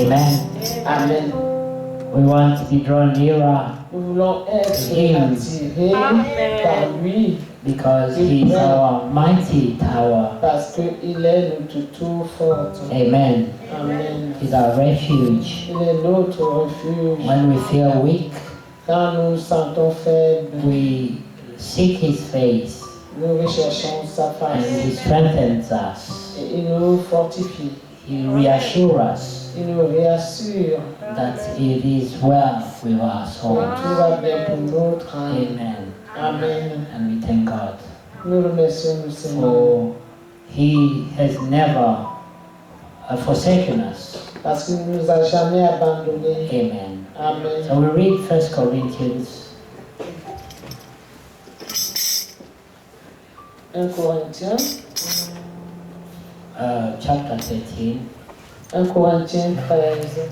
Amen. Amen. We want to be drawn nearer Nous voulons être attirés par lui because He is our mighty tower. parce qu'il est notre tour forte. Amen. Amen. He's our refuge. Il est notre refuge. When we feel weak, Quand nous nous sentons faibles, we seek His face nous recherchons sa and He face. strengthens us. Et il nous fortifie. He reassures us Il nous réassure that it is well with our que souls. tout va bien pour notre âme. Amen. Amen. And we thank God Nous remercions le Seigneur for He has never forsaken us. parce qu'il ne nous a jamais abandonnés. Amen. Amen. So we read 1 Corinthians 1 Corinthiens, chapter 13. 1 Corinthiens 13.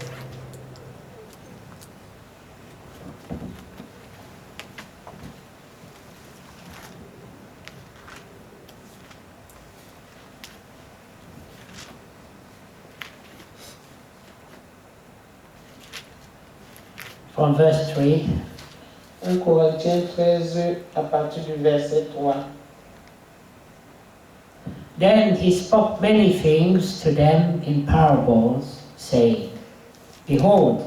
From verse 3, 1 Corinthiens 13 à partir du verset 3. Then he spoke many things to them in parables, saying, Behold,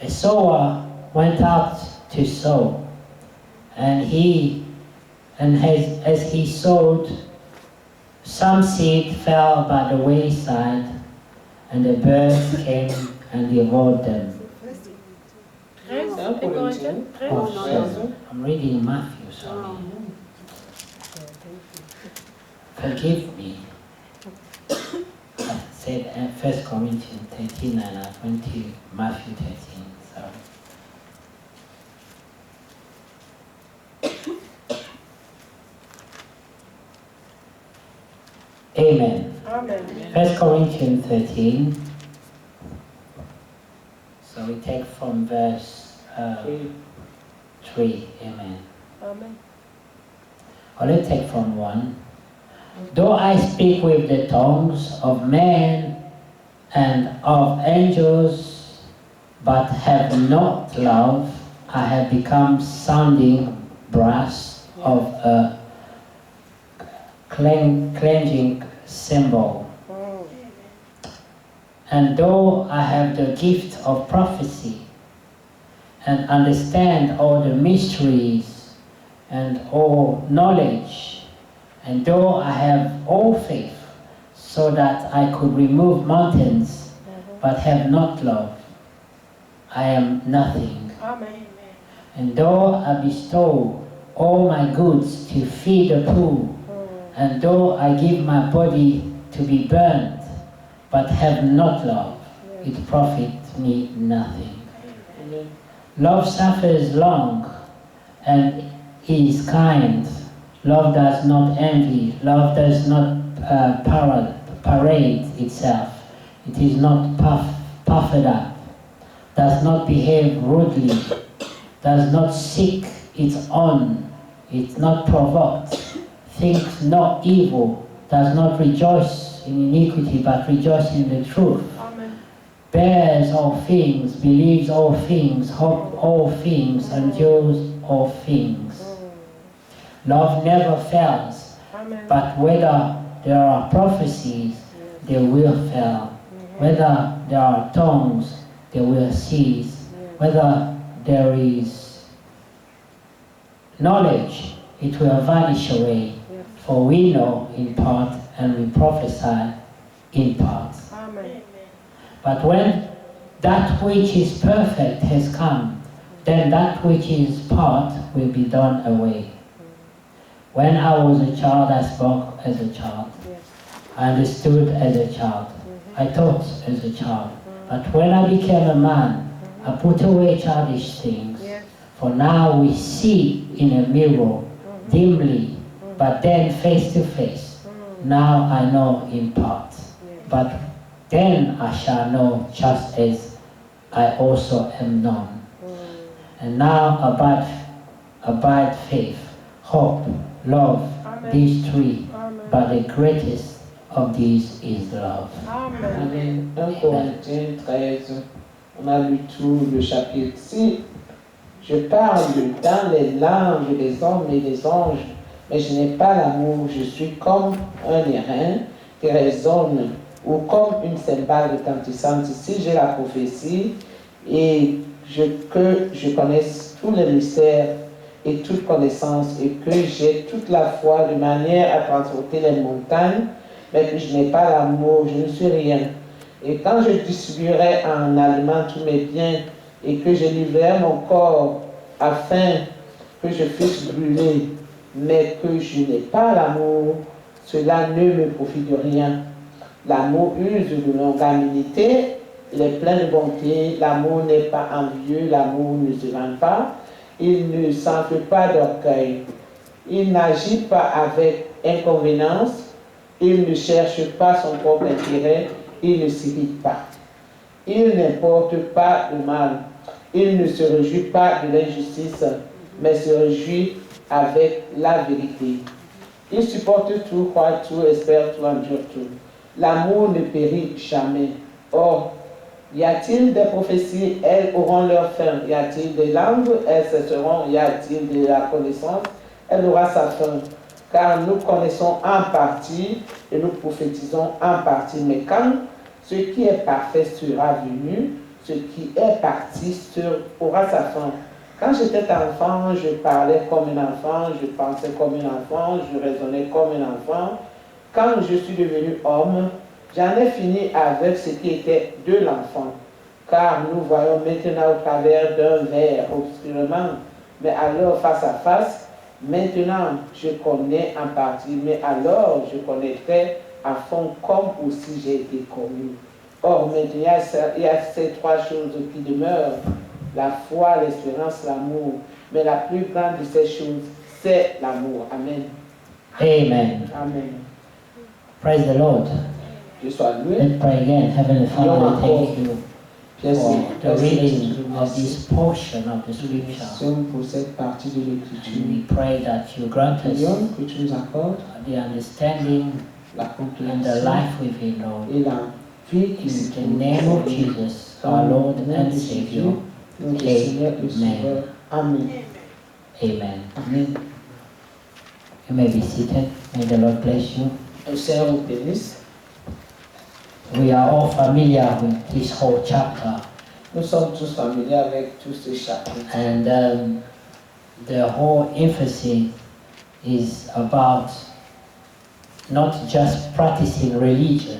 a sower went out to sow, and as he sowed, some seed fell by the wayside, and the birds came and devoured them. 1 Corinthiens Oh, 13. sorry. I'm reading Matthew, sorry. Forgive me. I said 1 Corinthians 13 and I went to Matthew 13. Sorry. Amen. Amen. 1 Corinthians 13. So we take from verse 3. Amen. Amen. Or let's take from 1. Though I speak with the tongues of men and of angels, but have not love, I have become sounding brass of a clanging cymbal. And though I have the gift of prophecy and understand all the mysteries and all knowledge, and though I have all faith so that I could remove mountains, but have not love, I am nothing. Amen. And though I bestow all my goods to feed the poor, and though I give my body to be burned, but have not love, it profits me nothing. Amen. Love suffers long and is kind. Love does not envy. Love does not parade itself. It is not puffed up, does not behave rudely, does not seek its own, is not provoked, thinks no evil, does not rejoice in iniquity, but rejoice in the truth. Amen. Bears all things, believes all things, hopes all things, endures all things. Love never fails, Amen. but whether there are prophecies, they will fail. Whether there are tongues, they will cease. Whether there is knowledge, it will vanish away. For we know in part and we prophesy in part. Amen. But when that which is perfect has come, then that which is part will be done away. When I was a child, I spoke as a child. I understood as a child. I taught as a child. But when I became a man, I put away childish things. For now we see in a mirror, dimly, but then face to face. Now I know in part. But then I shall know just as I also am known. And now abide faith, hope, love, these three. But the greatest of this is love. Amen. 1 Corinthiens 13, on a lu tout le chapitre. Si je parle dans les langues des hommes et des anges, mais je n'ai pas l'amour, je suis comme un airain qui résonne ou comme une cymbale retentissante. Si j'ai la prophétie et que je connaisse tous les mystères et toute connaissance et que j'ai toute la foi de manière à transporter les montagnes, mais que je n'ai pas l'amour, je ne suis rien. Et quand je distribuerai en aliment tous mes biens et que je livrerai mon corps afin que je puisse brûler, mais que je n'ai pas l'amour, cela ne me profite de rien. L'amour use de longanimité, il est plein de bonté, l'amour n'est pas envieux, l'amour ne se vante pas, il ne s'enfle pas d'orgueil, il n'agit pas avec inconvénance, il ne cherche pas son propre intérêt, il ne s'irrite pas, il n'importe pas le mal, il ne se réjouit pas de l'injustice, mais se réjouit avec la vérité. Il supporte tout, croit tout, espère tout, endure tout. L'amour ne périt jamais. Or, y a-t-il des prophéties? Elles auront leur fin. Y a-t-il des langues? Elles cesseront. Y a-t-il de la connaissance? Elle aura sa fin. Car nous connaissons en partie et nous prophétisons en partie. Mais quand ce qui est parfait sera venu, ce qui est parti aura sa fin. Quand j'étais enfant, je parlais comme un enfant, je pensais comme un enfant, je raisonnais comme un enfant. Quand je suis devenu homme, j'en ai fini avec ce qui était de l'enfant. Car nous voyons maintenant au travers d'un verre obscurément, mais alors face à face. Maintenant, je connais en partie, mais alors je connaîtrai à fond comme aussi j'ai été connu. Or, maintenant, il y a ces trois choses qui demeurent. La foi, l'espérance, l'amour. Mais la plus grande de ces choses, c'est l'amour. Amen. Amen. Amen. Praise the Lord. Je sois loué. Let's pray again. Heavenly Father, thank you Merci for the reading of this portion of the scripture. pour cette partie de l'écriture. And we pray that you grant us Prions que tu nous accordes the understanding la and the compréhension life within, Lord. et la vie qui se In the name of Jesus, our Lord and Savior. notre Seigneur et Sauveur. Amen. Amen. Amen. You may be seated. May the Lord bless you. Le Seigneur vous bénisse. We are all familiar with this whole chapter, Nous sommes tous familiers avec tous ces chapitres. and the whole emphasis is about not just practicing religion,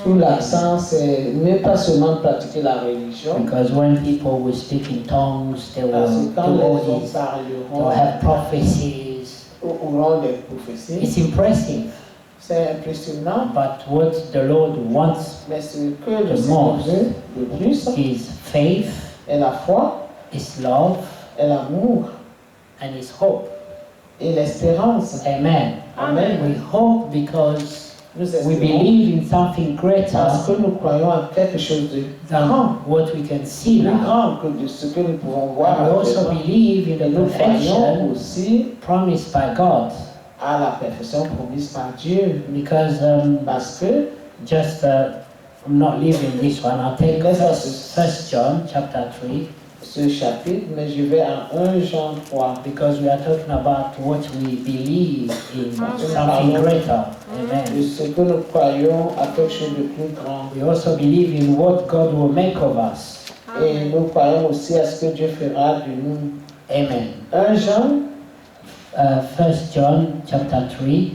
Tout l'accent, c'est ne pas seulement pratiquer la religion, because when people will speak in tongues, they parce will que quand do les all hommes this, they'll parleront, have prophecies. auront des prophéties, It's impressive, c'est impressionnant, but what the Lord wants mais ce que le The Seigneur most. veut le plus is faith, est la foi, is love, est l'amour and is hope. et l'espérance. Amen. Amen. We hope because Nous we espérons believe in something greater parce que nous croyons en quelque chose de than grand, what we can see plus now. grand que de ce que nous pouvons voir. And we also actuellement. believe in Et the nous croyons perfection aussi promised by God, à la perfection promise par Dieu. because Parce que just I'm not leaving this one. I'll take Let's First John chapter 3, ce chapitre, mais je vais en 1 Jean 3. because we are talking about what we believe in, something Amen. greater. De Amen. ce que nous croyons à quelque chose de plus grand. We also believe in what God will make of us. Et nous croyons aussi à ce que Dieu fera de nous. Amen. 1 Jean, First John chapter 3.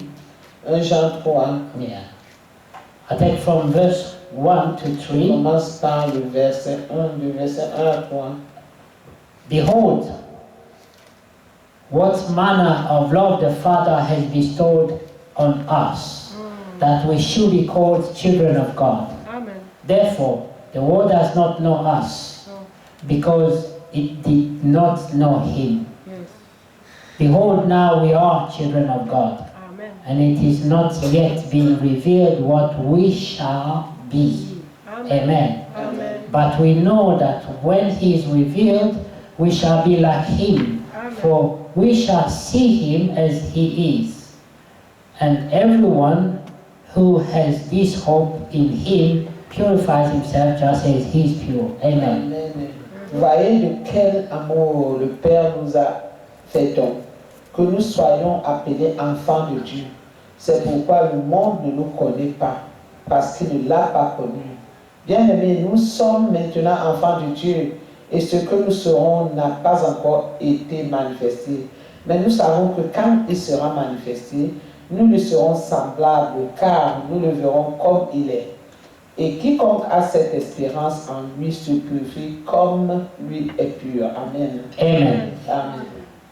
1 Jean 3. Yeah. I take from verse 1 to On 3. commence par le verset 1, du verset 1 à 3. Behold, what manner of love the Father has bestowed on us, that we should be called children of God. Amen. Therefore, the world does not know us, because it did not know him. Yes. Behold, now we are children of God, Amen. and it is not yet been revealed what we shall be. Amen. Amen. Amen. But we know that when he is revealed, we shall be like him, Amen. for we shall see him as he is. And everyone who has this hope in him purifies himself just as he is pure. Amen. Amen. Vous voyez de quel amour le Père nous a fait don, que nous soyons appelés enfants de Dieu. C'est pourquoi le monde ne nous connaît pas, parce qu'il ne l'a pas connu. Bien-aimés, nous sommes maintenant enfants de Dieu, et ce que nous serons n'a pas encore été manifesté. Mais nous savons que quand il sera manifesté, nous lui serons semblables, car nous le verrons comme il est. Et quiconque a cette espérance en lui se purifie comme lui est pur. Amen. Amen. Amen.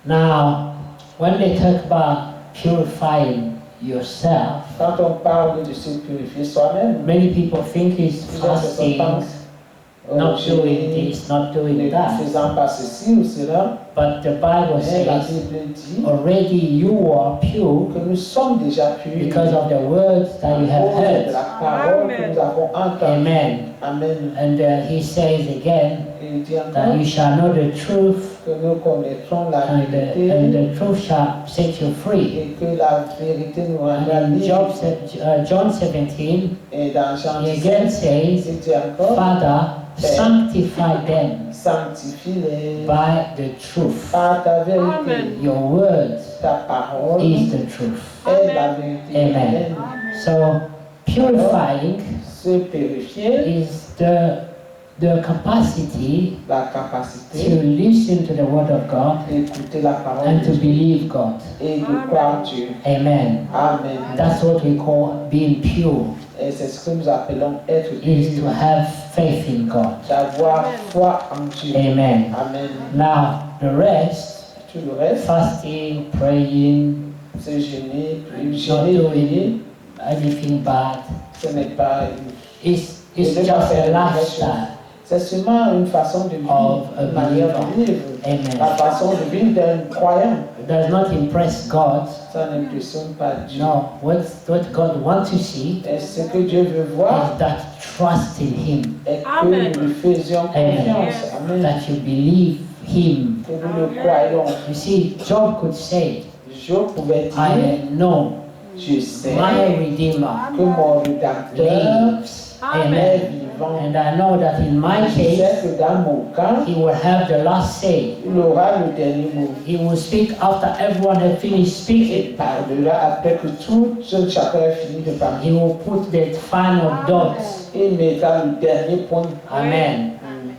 Now, when they talk about purifying yourself, Quand on parle de se purifier soi-même, many people think it's fasting, not doing this, not doing ne that. faisant pas ceci ou cela, But the Bible mais la says Bible dit already you are pure que nous sommes déjà purs because of the words that you à have cause de heard. la parole que nous avons entendue. Amen. Amen. And he says again Et il dit that encore you shall know the truth, que nous connaîtrons la and vérité the truth shall set you free. et que la vérité nous rendra And in libres. John 17, Et dans Jean he 17, again says, il dit encore, Father, sanctify them sanctifie-les by the truth. par ta vérité. Amen. Your words Ta parole is the truth. est la vérité. Amen. So purifying Se purifier, is the capacity la to capacité listen to the word of God d'écouter la parole and de to Dieu believe God. et de croire Dieu. Amen. Amen. That's what we call being pure, Et c'est ce que nous appelons être is to pur, have faith in God. d'avoir foi en Dieu. Amen. Amen. Now, the rest, Tout le reste, fasting, praying, c'est jeûner, not prier, doing anything bad, ce n'est pas une... it's just a lifestyle. C'est seulement une façon de vivre, Of a une manière de vivre. La Amen. façon de vivre d'un croyant. It does not impress God. Ça n'impressionne pas Dieu. No, what God wants to see Et ce que Dieu veut voir is that trust in Him, est que Amen. nous lui faisions confiance. Amen. that you believe Him. Que nous le croyons. You see, Job could say, Job pouvait dire, I know je sais my Redeemer que mon rédacteur lives. est Amen. vivant. And I know that in my Je case, sais que dans mon cas, He will have the last say. il aura le dernier mot. He will speak after everyone has finished Il speaking. parlera après que tout chacun a fini de parler. He will put the final dots. Il mettra le dernier point. Amen.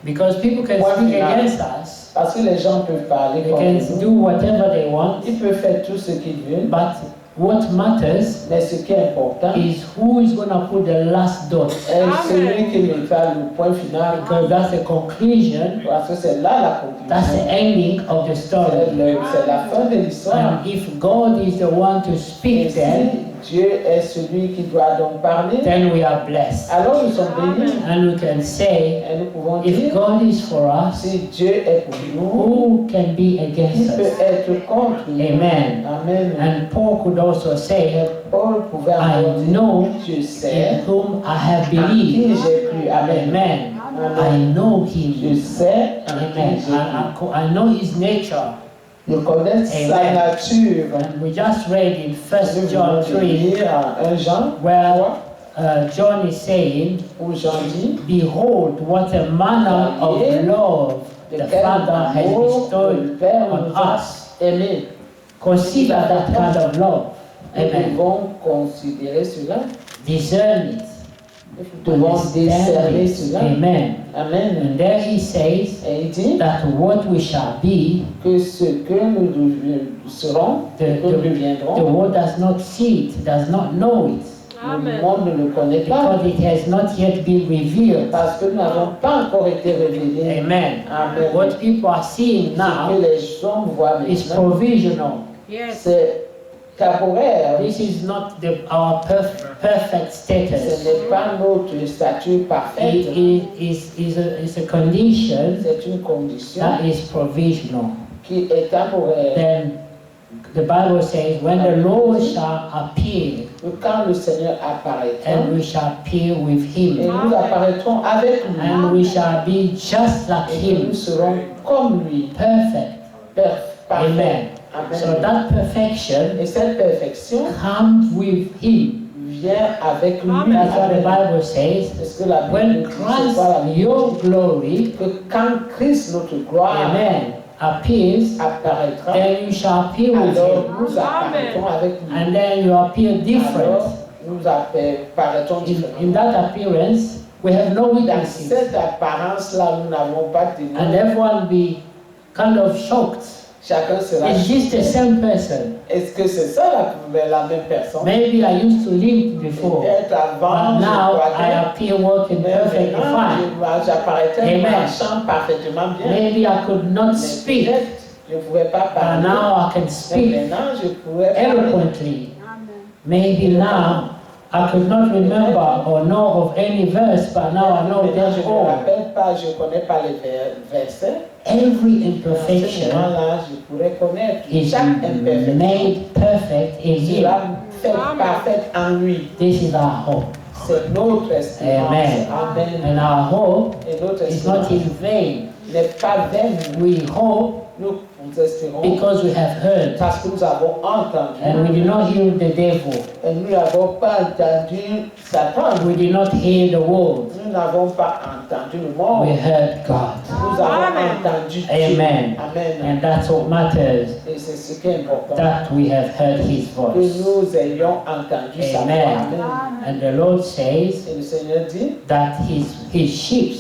Because people can speak against us. Parce que les gens peuvent parler They contre can nous. do whatever they want. Ils peuvent faire tout ce qu'ils veulent. But what matters Mais ce qui est important, is who is going to put the last dot. est celui qui mettra le point final. Because that's the conclusion, Parce que c'est là la that's the conclusion. ending of the story. C'est la fin de l'histoire. And if God is the one to Et speak then, si Dieu est celui qui doit donc parler, then we are blessed. alors nous sommes bénis. And we can say, Et nous pouvons if dire, God is for us, si Dieu est pour nous, who can be qui against peut us? être contre nous? Amen. Amen. And Paul could also say, Et Paul pouvait I encore dire, know je sais in whom I have en qui believed. j'ai cru. Amen. Amen. I Amen. know Je him. sais en Amen. qui j'ai cru. I know his nature. Je connais sa Amen. nature. And we just read in Je 1 John vais 3 lire à 1 Jean where John is saying, où Jean dit, behold, what a manner of love de the quel Father has amour le bestowed Père on nous a us. aimés. Consider that kind of love. Nous Amen. devons considérer cela. Discern it. Nous devons Understand décerner it. cela. Amen. Amen. And there he says Et il dit that what we shall be, que ce que nous serons, que nous the deviendrons, world does not see it, does not know it, le Amen. monde ne le connaît pas because it has not yet been revealed. parce que nous n'avons pas encore été révélés. Amen. Amen. What people are seeing Ce now que les hommes voient is maintenant, provisional. Yes. c'est temporaire. This is not our perfect Ce status. n'est pas notre statut It parfait. is a condition C'est une condition that is provisional. qui est temporaire. Then the Bible says, when the Lord shall appear, Quand le Seigneur apparaîtra, and we shall appear with et him, nous apparaîtrons avec lui, and we shall be just like et que nous him, serons comme lui, perfect. parfait. Amen. Amen. So that perfection Et cette perfection comes with him. viens avec lui. That's what the Bible says. Parce que la Bible When dit, c'est quoi la Christ, Bible your dit? glory, Que quand Christ, notre gloire, amen, appears, apparaîtra, then you shall appear with alors him. nous apparaîtrons avec lui. And then you appear Alors, different. nous apparaîtrons In différemment. that appearance, we have no Dans witnesses. cette apparence-là, nous n'avons pas de And témoins. everyone will be kind of shocked. Chacun sera It's just the choqué. same person. Est-ce que c'est ça la même personne? Maybe I used to live before, Peut-être avant, but je now I croyais. appear working Mais perfectly maintenant, fine. j'apparaissais Amen. marchant parfaitement bien. Maybe I could not Mais speak, peut-être, je ne pouvais pas but parler. now I can Mais speak maintenant, je pouvais parler. eloquently. Maybe now I could not remember or know of any verse, but now I know Maintenant, je them ne me all. rappelle pas, je ne connais pas les versets. Every À ce imperfection moment-là, je pourrais connaître is chaque imperfection. made perfect in Him. Cela fait parfaite en lui. This is our hope. C'est notre espérance. Amen. Amen. And our hope Et notre is not espérance in vain. n'est pas vaine. We hope Nous espérons because we have heard, parce que nous avons entendu. and we did not hear the devil. Et nous n'avons pas entendu Satan. We did not hear the world. Nous n'avons pas entendu le monde. We heard God. Nous avons entendu Dieu. Amen. Amen. And that's what matters, Et c'est ce qui est important. that we have heard His Que voice. nous ayons entendu sa voix. Amen. Amen. And the Lord says Et le Seigneur dit that His sheep,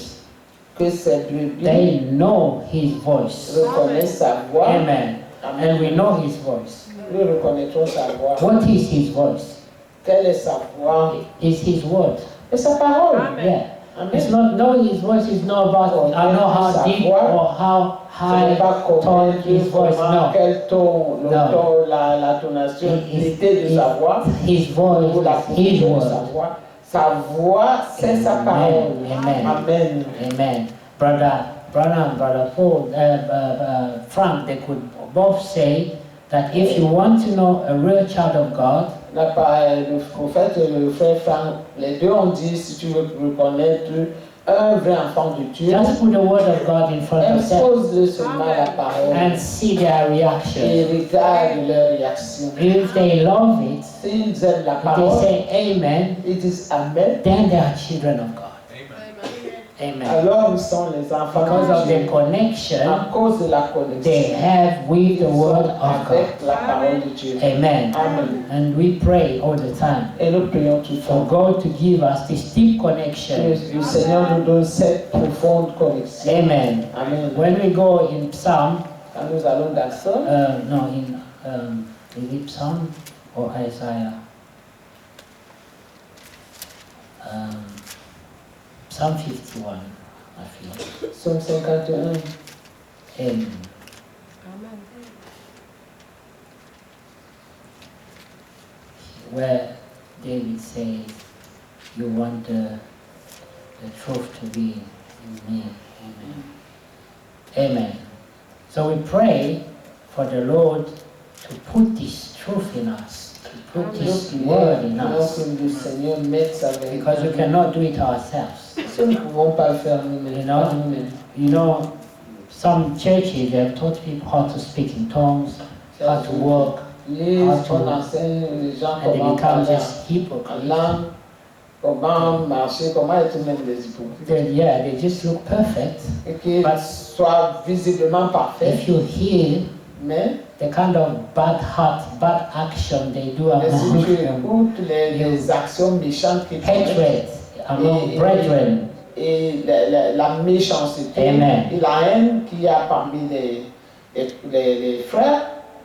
que ses brebis they know His voice. reconnaissent sa voix. Amen. And we know His voice. Nous reconnaîtrons sa voix. What is His voice? Quelle est sa voix? It's His word. Et sa parole. Yeah. Amen. It's not knowing His voice is not about I know how deep or how Ce n'est high pas tone connaître His voice. comment, No. quel ton, le No. ton, la tonation, l'unité de sa voix, His ou voice la is His profondeur de sa word. voix. Sa voix, c'est sa parole. Amen. Amen. Amen. Brother Branham, Brother Paul, Frank, they could both say that if you want to know a real child of God, Le prophète et le frère Franck, les deux ont dit, si tu veux reconnaître un vrai enfant de Dieu, just put the word of God in front of them expose-le seulement la parole and see their reaction. et regarde leur réaction. If they love it, S'ils aiment la if they parole, say amen, ils disent Amen. then they are children of God. Amen. Alors ils sont les enfants Because of de the Dieu. connection À cause de la they connexion have with the ils word sont of God. avec la parole de Dieu. Amen. Amen. And we pray all the time Et nous prions tout le for temps. God to give us this deep Que connection. le Seigneur nous donne cette profonde connexion. Amen. Amen. When we go in Psalm, Quand nous allons dans ça, no, is it Psalm or Isaiah? Psalm 51, I feel. Psaume 51, Where David says, you want the truth to be in me. Amen. Amen. So we pray for the Lord to put this truth in us, to put this word in us, que le Seigneur mette sa vérité. because we cannot do it ourselves. Si nous ne pouvons pas le faire nous-mêmes, You know? pas nous-mêmes. You know, some churches have taught people how to speak in tongues, how to walk, On enseigne les gens and they comment become parler just en hypocrites. langue, comment marcher, comment être même des hypocrites. Then, yeah, they just look perfect. Et qu'ils But soient visiblement parfaits, if you hear mais the kind of bad heart, bad action they do mais si among tu them, écoutes les actions méchantes qu'ils font, hatred among brethren, et la méchanceté Amen. et la haine qu'il y a parmi les frères,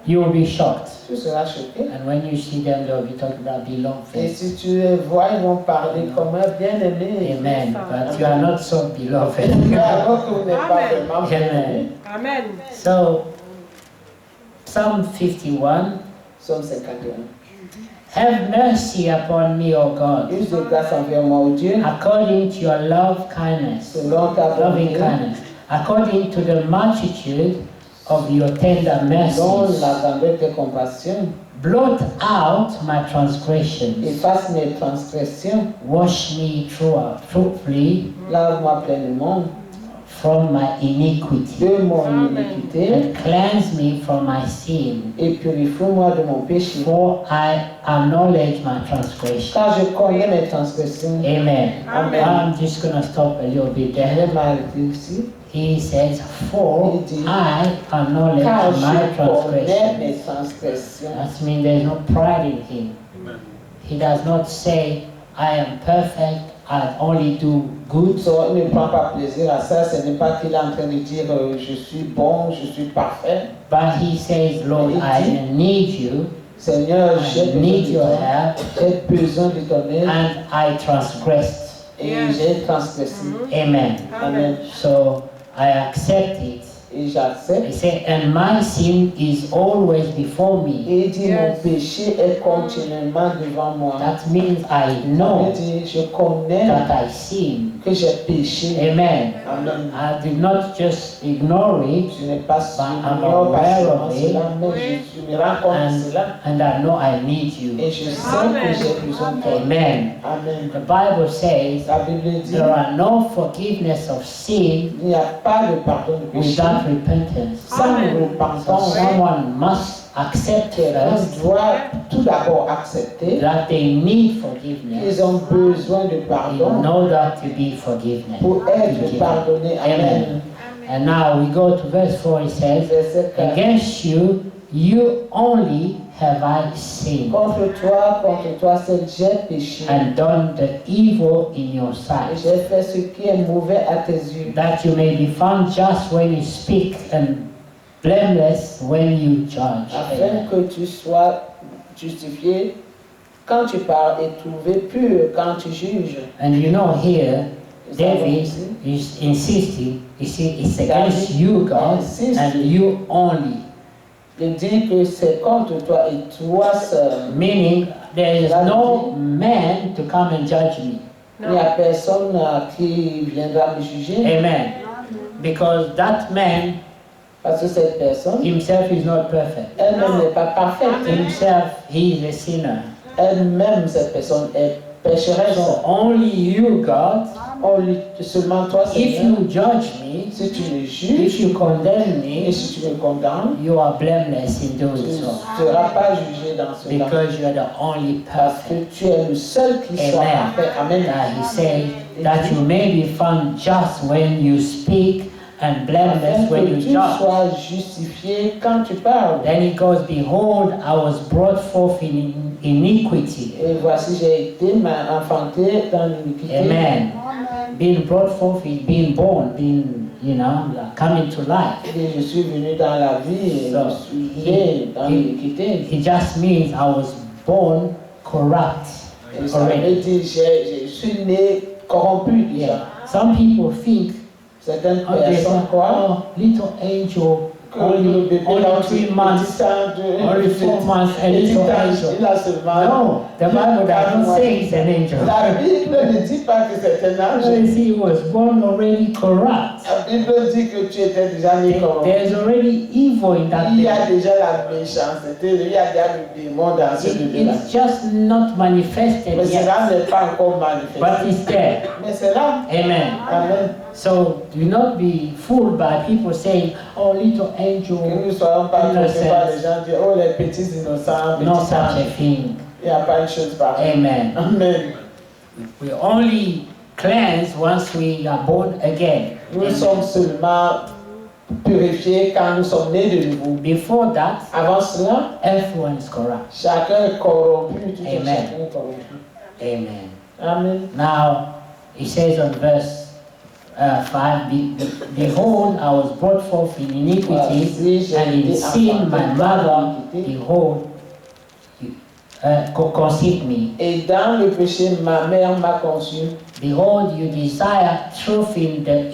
you will be shocked. tu seras choqué. And when you see them, they'll be talking about beloved. Et si tu les vois, ils vont parler comme un bien-aimé. Amen. But you are not so beloved. Alors que vous n'êtes pas vraiment bien-aimé. Amen. So, Psalm 51, Psaume 51. have mercy upon me, O God, Use de grâce envers moi, ô Dieu, according to your love kindness, selon ta loving bonté, kindness, according to the multitude of your tender dont mercies. la grandeur de tes compassions. Blot out my transgressions. Efface mes transgressions. Wash me truthfully, Lave-moi pleinement. from my iniquity de mon Amen. iniquité and cleanse me from my sin. et purifie-moi de mon péché. For I acknowledge my transgression. Car je connais mes transgressions. Amen. Amen. I'm just going to stop a little bit Je vais there. m'arrêter ici. He says, for Il dit, I acknowledge Car my je connais transgression. mes transgressions. That means there's no pride in him. He does not say, I am perfect, I only do good. So, il ne prend pas plaisir à ça. Ce n'est pas qu'il est en train de dire je suis bon, je suis parfait. But he says, Lord, I need you, Seigneur, j'ai I need besoin your de toi. help, J'ai besoin de ton aide and I transgressed. et Yes. j'ai transgressé. Amen. Amen. So I accept it. Et j'accepte. He said, and my sin is always before me. Et il dit, Yes. mon péché est continuellement devant moi. That means I Il know dit, je connais that I sin. que j'ai péché. Amen. Amen. I did not just ignore it, Je n'ai pas I'm j'ignore pas aware seulement of it. cela, mais je me rends compte de cela. and I know I need you. Et je sais que j'ai besoin de toi. Amen. Amen. The Bible says La Bible dit, there are no forgiveness of sin il n'y a pas de pardon de péché without repentance. sans Amen. repentance. Someone must accept Quelqu'un first doit tout d'abord accepter that they need forgiveness qu'ils ont besoin de in pardon order to be forgiven. pour être pardonnés. Amen. And now we go to verse 4, it says, Verset 4. against you only have I sinned Contre toi seul j'ai péché. and done the evil in your Et sight, j'ai fait ce qui est mauvais à tes yeux. that you may be found just when you speak and blameless when you judge. Afin que tu sois justifié quand tu parles et trouvé pur quand tu juges. And you know here, Nous savons David ici, is insisting, you see, it's against you, God, and you only. il dit que c'est contre toi et toi seul. Meaning, there is no man to come and judge me. Il n'y a personne qui viendra me juger Amen. Because that man parce que cette personne himself is not perfect. elle-même n'est pas parfaite. Himself, he is a sinner. Elle-même, cette personne est pécheresse. So only you, God, Seulement toi, if Seigneur, you judge me, si tu me if juges you condemn et me, si tu me condamnes, you are blameless in tu doing ne so. seras pas jugé dans ce temps. Because you are the only Parce que perfect. tu es le seul qui soit Amen. parfait. Amen. That he says that you may be found just when you speak and blameless Afin when que you tu judge. sois justifié quand tu parles. Then he goes, behold, I was brought forth in iniquity. Et voici, j'ai été enfanté dans l'iniquité. Amen. Being brought forth is being born, being, coming to life. Et je suis venu dans la vie et So, je suis né dans l'iniquité. It just means I was born corrupt. Et ça veut dire je suis né corrompu déjà. Yeah. Some people think, Certaines oh, they say, personnes croient oh, little angel, que le bébé only là, 3 months, only 4 months, a little angel. il a seulement. No, the Bible doesn't say he's an angel. La Bible ne dit pas que c'est un ange. You see, he was born already corrupt. La Bible dit que tu étais déjà né corrompu. There's already evil in that Il y a baby. déjà la méchanceté, il y a déjà le démon dans ce bébé-là. It's just not manifested Mais yet, cela n'est pas encore manifesté. but it's there. Mais c'est là. Amen. Amen. So do not be fooled by people saying, oh, little Que angel, nous ne soyons pas trompés par les gens dire, oh, les petits innocents, no petits such a anges. thing. Il n'y a pas une chose pareille. Amen. Amen. We only cleanse once we are born again. Nous sommes seulement purifiés quand nous sommes nés de nouveau. Before that, Avant cela, everyone is corrupt. chacun est corrompu, tout un Amen. chacun est corrompu. Amen. Amen. Now, he says on verse 5, behold, I was brought forth in iniquity, Voici, and in j'ai été sin my enfanté mother, dans l'iniquité. behold, conceived me. Et dans le péché, ma mère m'a conçu. Behold, you desire truth in the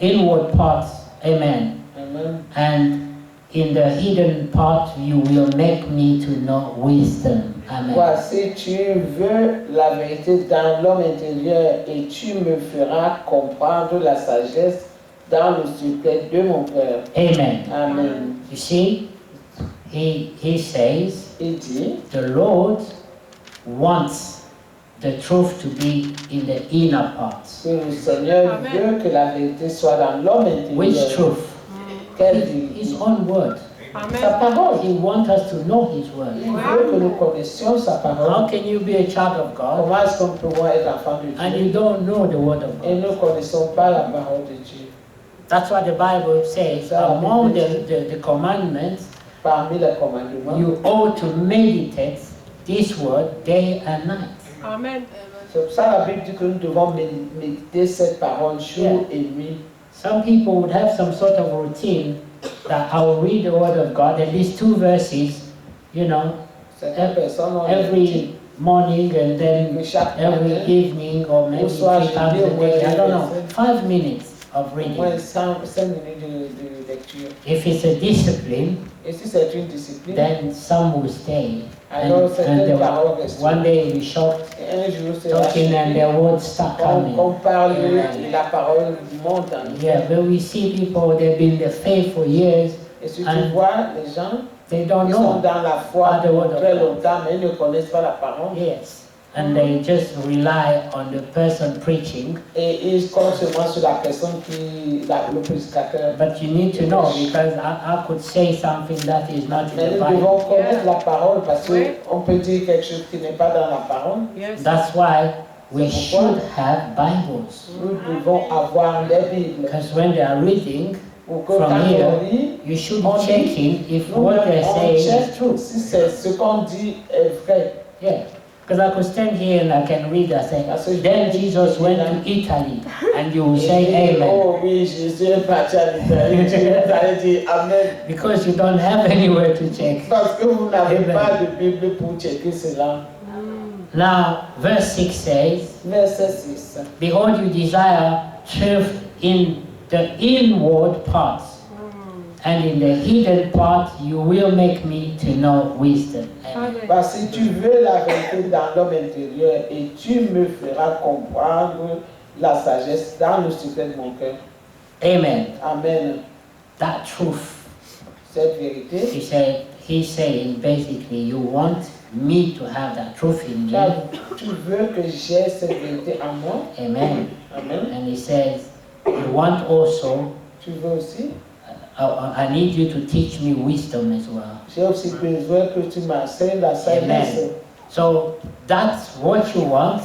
inward parts, amen. Amen. And in the hidden part, you will make me to know wisdom, amen. Voici, tu veux la vérité dans l'homme intérieur et tu me feras comprendre la sagesse dans le secret de mon cœur. Amen. Amen. You see, he says, Il dit, the Lord wants the truth to be in the inner parts. Que le Seigneur Amen. veut que la vérité soit dans l'homme Which intérieur. truth? Quelle His vérité? own word. Sa Amen. parole. He wants us to know His word. Il veut que nous connaissions sa How parole. can you be a child of God Comment est-ce qu'on peut voir être enfant de and Dieu you don't know the word of et God? nous ne connaissons pas la parole de Dieu? That's what the Bible says. Among the commandments, Parmi les commandements, you ought to meditate this word day and night. Amen. c'est pour ça la Bible dit que nous devons méditer cette parole jour et nuit. Some people would have some sort of routine that I will read the word of God, at least 2 verses, you know, Certaines personnes ont every morning and then que chaque every matin, evening or maybe 3 times a day. I don't know. 5 minutes of au reading. moins 5 minutes de lecture. If it's a discipline, Et si c'est une discipline, then some will stay. alors certaines paroles restent. One day you'll be shocked, Et un jour, c'est talking and their words start coming. on parle Amen. et la parole monte en nous. Yeah, but we see people, they've been in the faith for years, Et si tu And- vois les gens, they don't ils sont know. dans la foi Not the word of très God. longtemps, mais ils ne connaissent pas la parole. Yes. And they just rely on the person preaching. Et ils comptent seulement sur la personne le prédicateur. But you need to know, because I could say something that is not in Mais the nous Bible. devons connaître la parole parce Oui. qu'on peut dire quelque chose qui n'est pas dans la parole. Yes. That's why we C'est pourquoi should have Bibles. nous devons avoir des Bibles. Because when they are reading, Pour que From quand here, on lit, you should on be checking if nous what they're on saying check is true. si ce qu'on dit est vrai. Yeah. Because I could stand here and I can read and say, Parce que je then peux Jesus dire went là, to Italy, and you will et say dire, amen. oh oui, Jésus est parti en Italie. Vous allez dire Amen. Because you don't have anywhere to check. Parce que vous n'avez Amen. pas de Bible pour checker cela. Now, verse 6 says, Verset 6. behold, you desire truth in the inward parts, and in the hidden part you will make me to know wisdom. Amen. Amen. Parce que tu veux la vérité dans l'homme intérieur et tu me feras comprendre la sagesse dans le secret de mon cœur. Amen. Amen. That truth. Cette vérité, He's saying basically, you want me to have that truth in me. tu veux que j'ai cette vérité en moi. Amen. Amen. And he says, you want also, Tu veux aussi. I need you to teach me wisdom as well. J'ai aussi besoin que tu m'enseignes la sagesse. Amen. So that's what you want.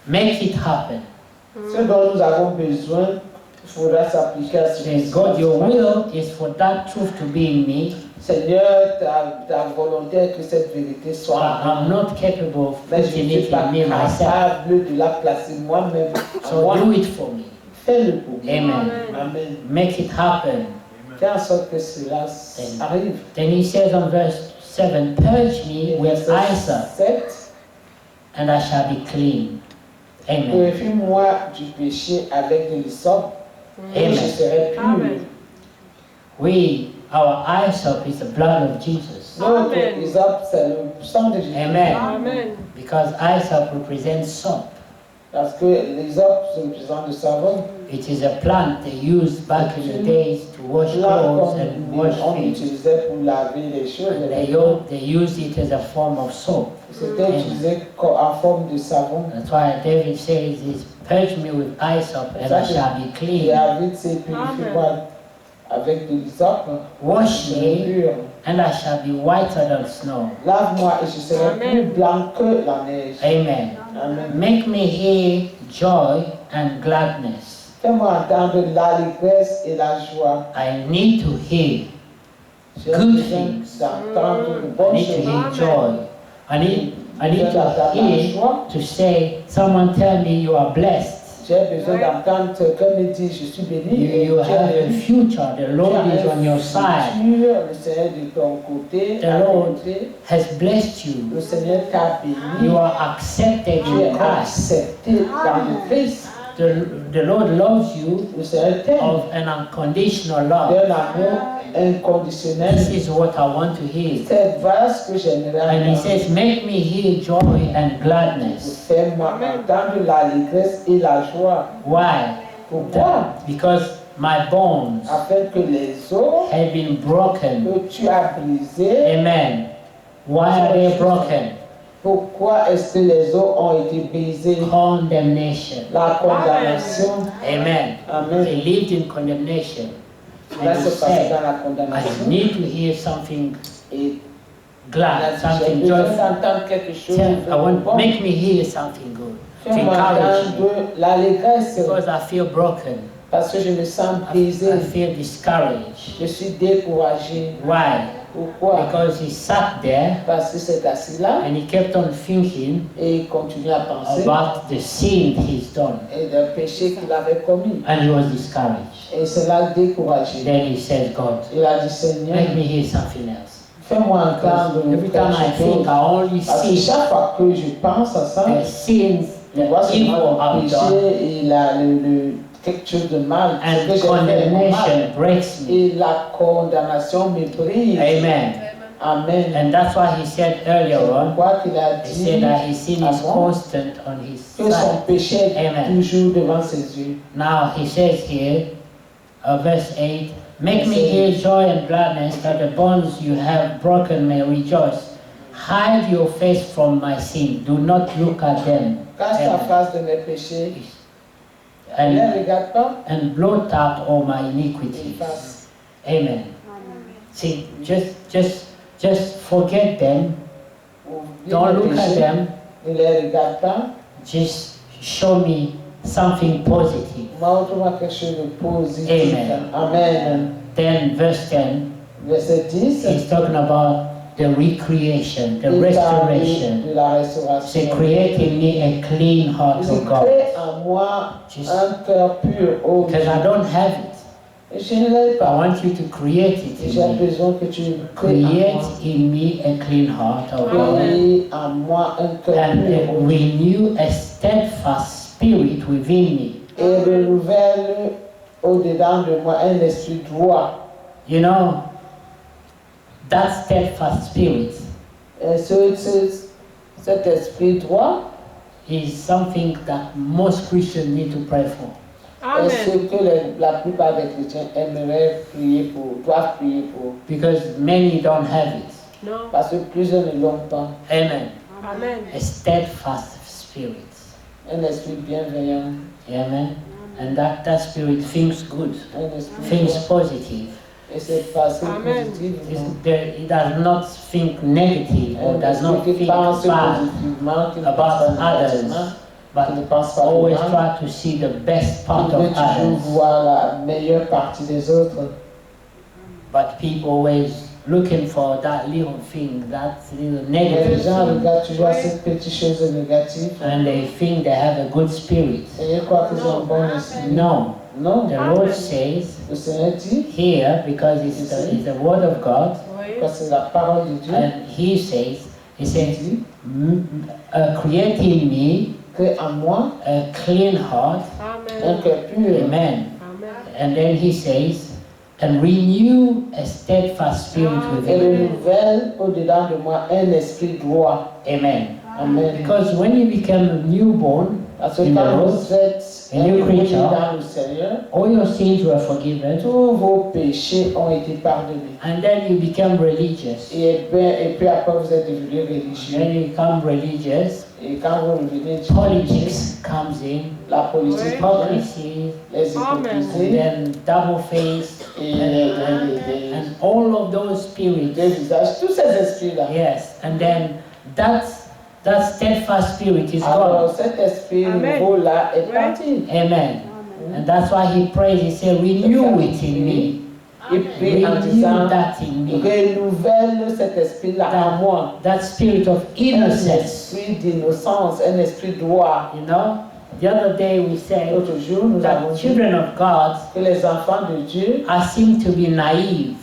Make it happen. Ce dont nous avons besoin, il faudra s'appliquer à ce Says, God, your will is for that truth to be in me. Seigneur, ta volonté est que cette vérité soit en moi. I'm not capable of Mais je putting ne suis it pas in me myself. capable de la placer moi-même. en So moi. do it for me. Fais-le pour moi. Amen. Amen. Make it happen. Fais en sorte que cela arrive. Then he says on verse 7, purge me with hyssop, 7. and I shall be clean. Amen. Purifie-moi du péché avec de l'hysope, et je Amen. serai pur. Amen. Our hyssop is the blood of Jesus. Notre Amen. hysope, c'est le sang de Jésus. Amen. Amen. Because hyssop represents soap. Parce que l'hysope, c'est le sang de savon. It is a plant they used back in the days to wash Là, clothes comme and wash on feet. utilisait pour laver les choses. And they used it as a form of soap. C'était utilisé en forme de savon. That's why David says, purge me with hyssop and I shall be Et clean. David s'est purifié avec de l'hysope. Wash Je serai me pur. and I shall be whiter than snow. Lave-moi et je serai Amen. plus blanc que la neige. Amen. Amen. Make me hear joy and gladness. Fais-moi entendre l'allégresse et la joie. I need to hear. J'ai Good besoin things. d'entendre de I bonnes need to choses. hear joy. I need to hear joie. to say, someone tell me you are blessed. J'ai besoin d'entendre quelqu'un me dire je suis béni. et You tu es have a béni. future. The Lord is on your side. Futur, le Seigneur est de ton côté. The à Lord tes côtés. has blessed you. Le Seigneur t'a béni. You are accepted Tu es in Christ. accepté dans le Christ. The Lord loves you Le Seigneur t'aime of an unconditional love. d'un amour inconditionnel. This is what I want to hear. C'est voilà ce que j'aimerais And he entendre. says, make me hear joy and gladness. Fais-moi entendre l'allégresse et la joie. Why? Pourquoi? Because my bones Afin que les os have been broken. que tu as brisés, Amen. Why are they broken? Pourquoi est-ce que les eaux ont été brisées? Condemnation. La condamnation. Amen. Amen. They lived in condemnation. Là, And he c'est passé said, dans la I condamnation. need to hear something Et glad, j'ai something besoin joyful. d'entendre quelque chose Tell, de I want, bon. make me hear something good to Fais-moi encourage me, entendre l'allégresse because I feel broken. parce que je me sens I brisé. feel discouraged. Je suis découragé. Why? Pourquoi? Because he sat there Parce que c'est assis là and he kept on thinking et il continue à penser about the sin he's done, et d'un péché qu'il avait commis. and he was discouraged. Et cela découragé. Then he said, God, Il a dit, Seigneur, make me hear something else. fais-moi entendre Because every time I quelque think, chose. I only Parce que see chaque fois que je pense à ça, the sins, je vois the evil seulement le I've done, péché et quelque chose de mal. Ce and que j'ai fait est mal. condemnation breaks me. Et la condamnation me brise. Amen. Amen. And that's why he said earlier on, Pourquoi qu'il a he dit said that his sin is avant constant on his que son side. péché est Amen. toujours devant ses yeux. Now he says here, verse 8, make me hear joy and gladness, that the bonds you have broken may rejoice. Hide your face from my sin. Do not look at them. Cache ta Amen. face de mes péchés. Ne And, les regarde pas. and blot out all my Et iniquities. face. Amen. See, just forget them. Oublie Don't les look at péchés. them. Ne les regarde pas. Just show me something positive. Montre-moi quelque chose de positif. Amen. Amen. Then verse 10, Verset 10. he's talking about the recreation, the Il parle restoration. de la restauration. Say, create in me a clean heart, Il O dit, God, crée en moi Just- un cœur pur, ô Dieu. because I don't have it. Et je ne l'ai I pas. want you to create it Et j'ai in me. besoin que tu crées en Create moi. in me a clean heart, O God, Crée en moi un cœur and pur, ô Dieu. renew a steadfast spirit within me. Et renouvelle au-dedans de moi un esprit droit. You know, that steadfast spirit Et cet esprit droit is something that most Christians need to pray for. est ce Amen. que la plupart des chrétiens aimeraient prier pour, doivent prier pour. Because many don't have it. No. Parce que plusieurs ne l'ont pas. Amen. Amen. A steadfast spirit. Un esprit bienveillant, Amen. And that spirit thinks good, un esprit thinks droit. positive. Et c'est parce que Amen. positif. It does not think negative or Un does not esprit qui think pense bad positivement, qui ne pense about pas others, négativement, qui ne but pense pas always mal, try to see the best part qui veut of toujours others. voir la meilleure partie des autres. But people always looking for that little thing, that little Mais les negative gens thing, regardent toujours cette petite chose négative and they think they have a good spirit. et ils croient qu'ils ont un bon esprit. No, Non, the Lord says le Seigneur dit, here, because it's the word of God, Oui. parce que c'est la parole de Dieu, and he says, il dit create in me que en moi, a clean heart, un Amen. cœur pur. amen. Amen. And then he says, and renew a steadfast spirit Et within me. renouvelle au-dedans de moi un esprit droit. Amen. Amen. Because when you become a newborn, Parce que in the quand Lord, vous êtes a new né creature, dans le Seigneur, all your sins were forgiven, tous vos péchés ont été pardonnés. and then you become religious. Et puis après, vous êtes devenu religieux. When you become religious, Et quand vous revenez du politics comes in, la politique, Oui. hypocrisy, les and hypocrisies then double face, et and all of those spirits. les visages, tous ces esprits-là. Yes, and then that steadfast spirit is Alors gone. cet esprit Amen. nouveau-là est Oui. parti. Amen. And that's why he prays, he said, renew it in me. Et puis en Renew disant, that in me. renouvelle cet esprit-là en moi. That spirit of Un innocence. esprit d'innocence, un esprit droit. You know, the other day we said L'autre jour, nous avons that dit children of God que les enfants de Dieu, are seen to be naive,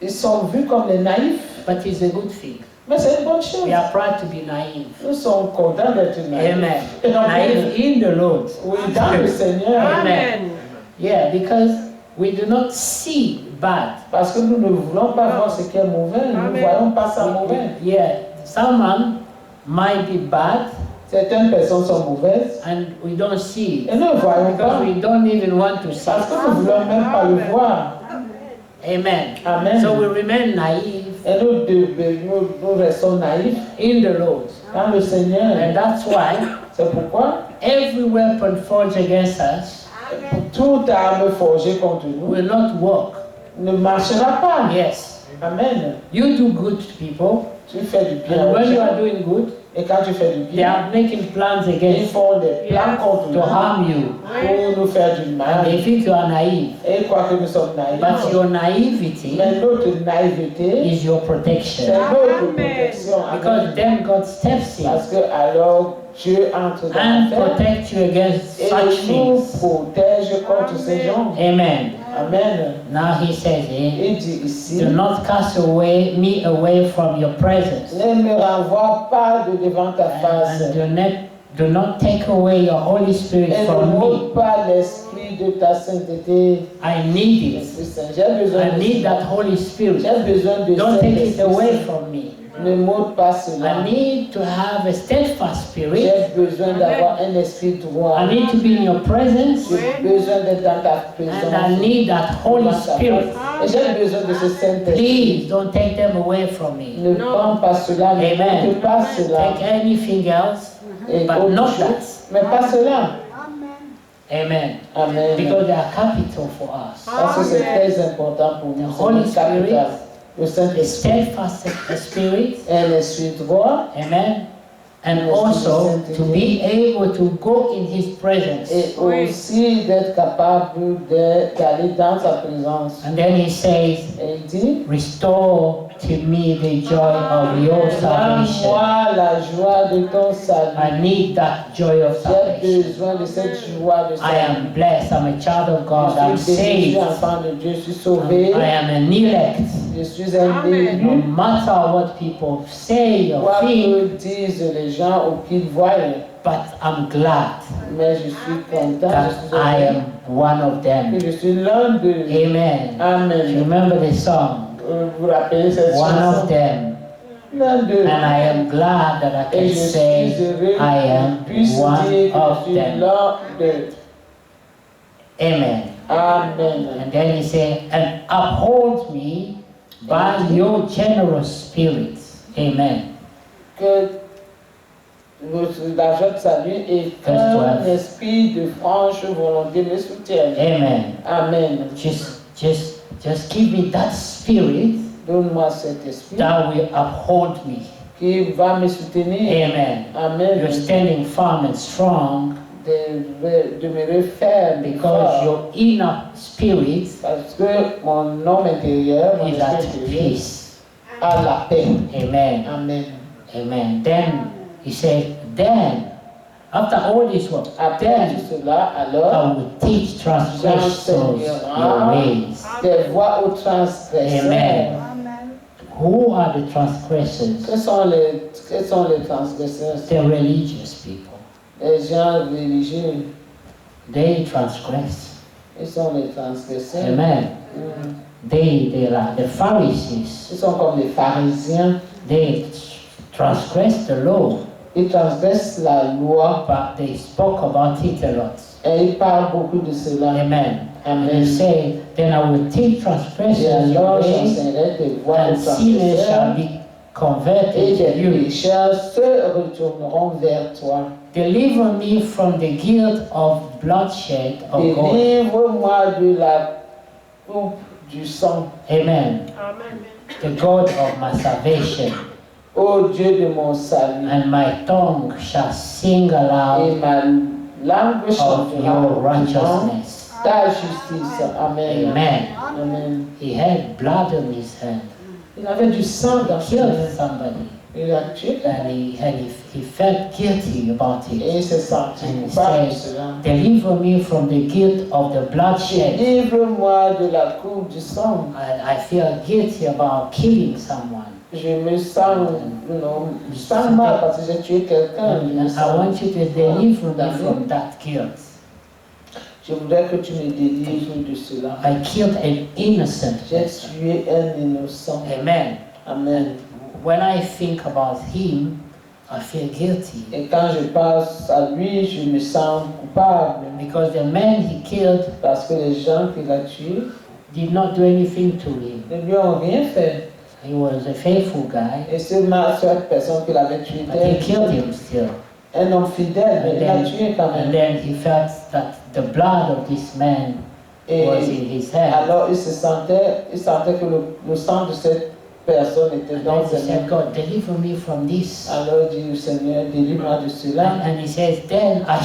ils sont vus comme les naïfs. but it's a good thing. Mais c'est une bonne chose. We are proud to be naive. Nous sommes contents d'être naïfs. Amen. Amen. Naive in the Lord. Oui, dans le Seigneur. Amen. Yeah, because we do not see bad. Parce que nous ne voulons pas voir ce qui est mauvais. Nous ne Amen. voyons pas ça mauvais. Yeah, someone might be bad Certaines personnes sont mauvaises and we don't see et it nous ne voyons because pas. we don't even want to see Parce it. que nous ne voulons même pas le voir. Amen. Amen. So we remain naive Et nous restons naïfs in the Lord. dans le Seigneur. And that's why C'est pourquoi every weapon forged against us toute arme forgée contre nous will not work. ne marchera pas. Yes. Amen. You do good to people, Tu fais du bien and aux when you gens. are doing good, Et quand tu fais du they bien, are making plans ils against font des plans contre to nous harm you. pour nous faire du And mal. they think you are naive. Et ils croient que nous sommes naïfs. But your naivety Mais notre naïveté, is your c'est protection. notre protection. Because Amen. then God steps in Parce que alors Dieu entre dans and l'affaire protect you against et such nous things. protège contre ces gens. Amen. Amen. Now he says here, Il dit ici, do not cast me away from your presence. ne me renvoie pas de devant ta face. And do not take away your Holy Spirit Et ne from me. m'ôte pas l'esprit de ta sainteté. I need it. Esprit Saint, j'ai besoin I de need cela. that Holy Spirit. J'ai besoin de Don't cet take it Esprit away Saint. from me. Ne m'ôte pas cela. I need to have a steadfast spirit. J'ai besoin d'avoir un esprit droit. I need to be in your presence. J'ai besoin d'être dans ta And I présence. need that Holy Spirit. Et j'ai besoin de ce Saint-Esprit. Please don't take them away from me. Ne prends pas cela, ne Amen. prends pas cela. Take anything else, Et but autre not chose, that. mais pas cela. Amen. Amen. Because they are capital for us. Parce que c'est très important pour nous. The C'est Holy notre capital. Spirit, Le A Saint-Esprit. steadfast spirit. Un esprit droit. Amen. And Yes, also yes, to be able to go in His presence. Et aussi d'être capable d'aller dans sa présence. And then He says, Et il dit, restore to me the joy of your salvation. donne-moi la joie de ton salut. I need that joy of J'ai salvation. besoin de cette joie de I salut. am blessed. I'm a child of God. I'm Je suis béni, je suis saved. enfant de Dieu, je suis sauvé. I am an elect. Je suis un No élu. matter what people say or Quoi think, que disent les gens ou qu'ils voient, but I'm glad mais je suis content, that je suis I heureux am one of que them. je suis l'un d'eux. Amen. You Amen. remember the song, Vous vous rappelez cette one of chanson? them. L'un d'eux. And I am glad that I Et can je suis say heureux I que am je puisse one dire que of je suis them. l'un d'eux. Amen. Amen. And then he said, and uphold me by your generous spirit. Amen. Que la joie de salut et qu'un esprit de franche volonté me soutienne. Amen. Amen. Just give me that spirit Donne-moi cet esprit that will uphold me. qui va me soutenir. Amen. Amen. You're standing firm and strong De me refaire because your inner spirit parce que mon homme intérieur, mon is at esprit intérieur, peace. a la paix. Amen. Amen. Amen. Then he said, then after all this work, Après then tout cela, alors, I will teach transgressors your ways. des voies aux transgresseurs. Amen. Who are the transgressors? Quels sont les transgresseurs? The religious people. Les gens religieux, They transgress. ils sont les transgresseurs. Amen. Mm. They are the Pharisees. Ils sont comme les pharisiens. They transgress the law, Ils transgressent la loi but they spoke about it a lot. et ils parlent beaucoup de cela. Amen. And Amen. he said, then I will teach Et transgressors your alors ways, j'enseignerai tes voies aux and sinners shall transgresseurs be et converted to les you. pécheurs se retourneront vers toi. Deliver me from the guilt of bloodshed of God. Délivre-moi de la coupe du sang. Amen. The God of my salvation. Ô Dieu de mon salut, And my tongue shall sing et aloud ma langue of chantera your righteousness. ta justice. Amen. Amen. Amen. He had blood on his hand. Il avait du sang dans He ses killed mains. somebody. Il a tué And he felt guilty about et it. il s'est senti And he coupable de says, cela. deliver me from the guilt of the bloodshed. Délivre-moi de la coupe du sang. I feel guilty about killing someone. Je me sens, je sens mal parce que j'ai tué quelqu'un. Je me And I sens- want you to deliver me from that guilt. Je voudrais que tu me délivres de cela. I killed an innocent J'ai person. tué un innocent. Amen. Amen. When I think about him, I feel guilty. Et quand je pense à lui, je me sens coupable. Because the man he killed Parce que les gens qu'il a tués did not do anything to him. ne lui ont rien fait. He was a faithful guy, Et cette personne qui l'avait tué but he killed him still. un homme fidèle, mais And il l'a tué quand and même. then he felt that the blood of this man Et was in his hand. alors il sentait que le sang de cette personne était And dans then he ses said, mains. God, deliver me from this. Alors il dit, Seigneur, délivre-moi de cela. And he says, then I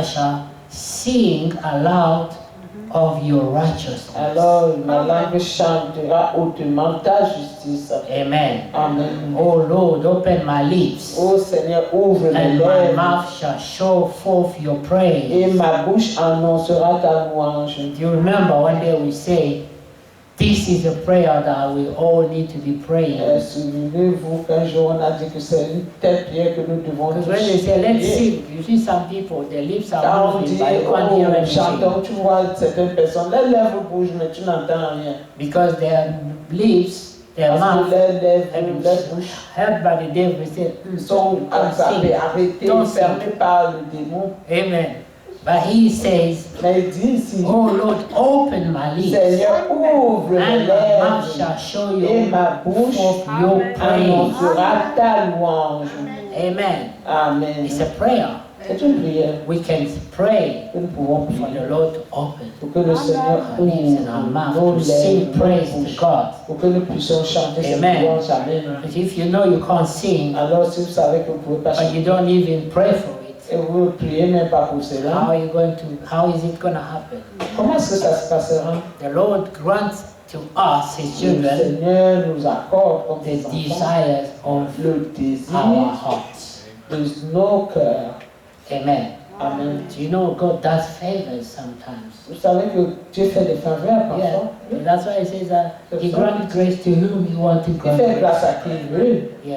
shall sing aloud of your righteousness. Alors ma langue chantera hautement ta justice. Amen. Amen. Oh Lord, open my lips, Ô Seigneur, ouvre mes and my lèvres mouth shall show forth your et praise. ma bouche annoncera ta louange. Do you remember one day we say, this is a prayer that we all need to be praying? Souvenez-vous qu'un jour on a dit que c'est une telle prière que nous devons Because tous when they say, let's prier. sing, you see some people, their lips Quand are on moving, dit, but you can't hear oh, anything. chantons, tu vois certaines personnes, les lèvres bougent, mais tu n'entends rien. Because their lips, their Parce mouth, que les lèvres, and les bouches held by the devil, said, sont you can't sing. arrêtées, Don't sing. fermées par le démon. Amen. But he says, Mais il dit ici, oh Lord, open my lips, Seigneur, ouvre mes and my mouth lèvres shall show et you ma bouche forth your praise. annoncera ta louange. Amen. Amen. It's a prayer. C'est une prière We can pray que nous pouvons for prier the Lord to open pour que le Seigneur our lips and our ouvre mouth nos to sing lèvres, praise nos to bouches, God. pour que nous puissions chanter cette Amen. louange. Amen. But if you know you can't sing, Alors si vous savez que vous ne pouvez pas but you chanter don't even pray for it, et vous ne priez même pas pour how cela, how is it going to happen? comment est-ce que ça se passera? The Lord grants to us, His Le children, Seigneur nous accorde comme the des enfants desires of le désir our hearts. de nos cœurs. Amen. Amen. Do you know God does favors sometimes? Vous savez que Dieu fait des faveurs Yeah. parfois. And that's why He says that He grants grace to whom He wants to Il grant fait grace. grâce à qui il veut. Yeah.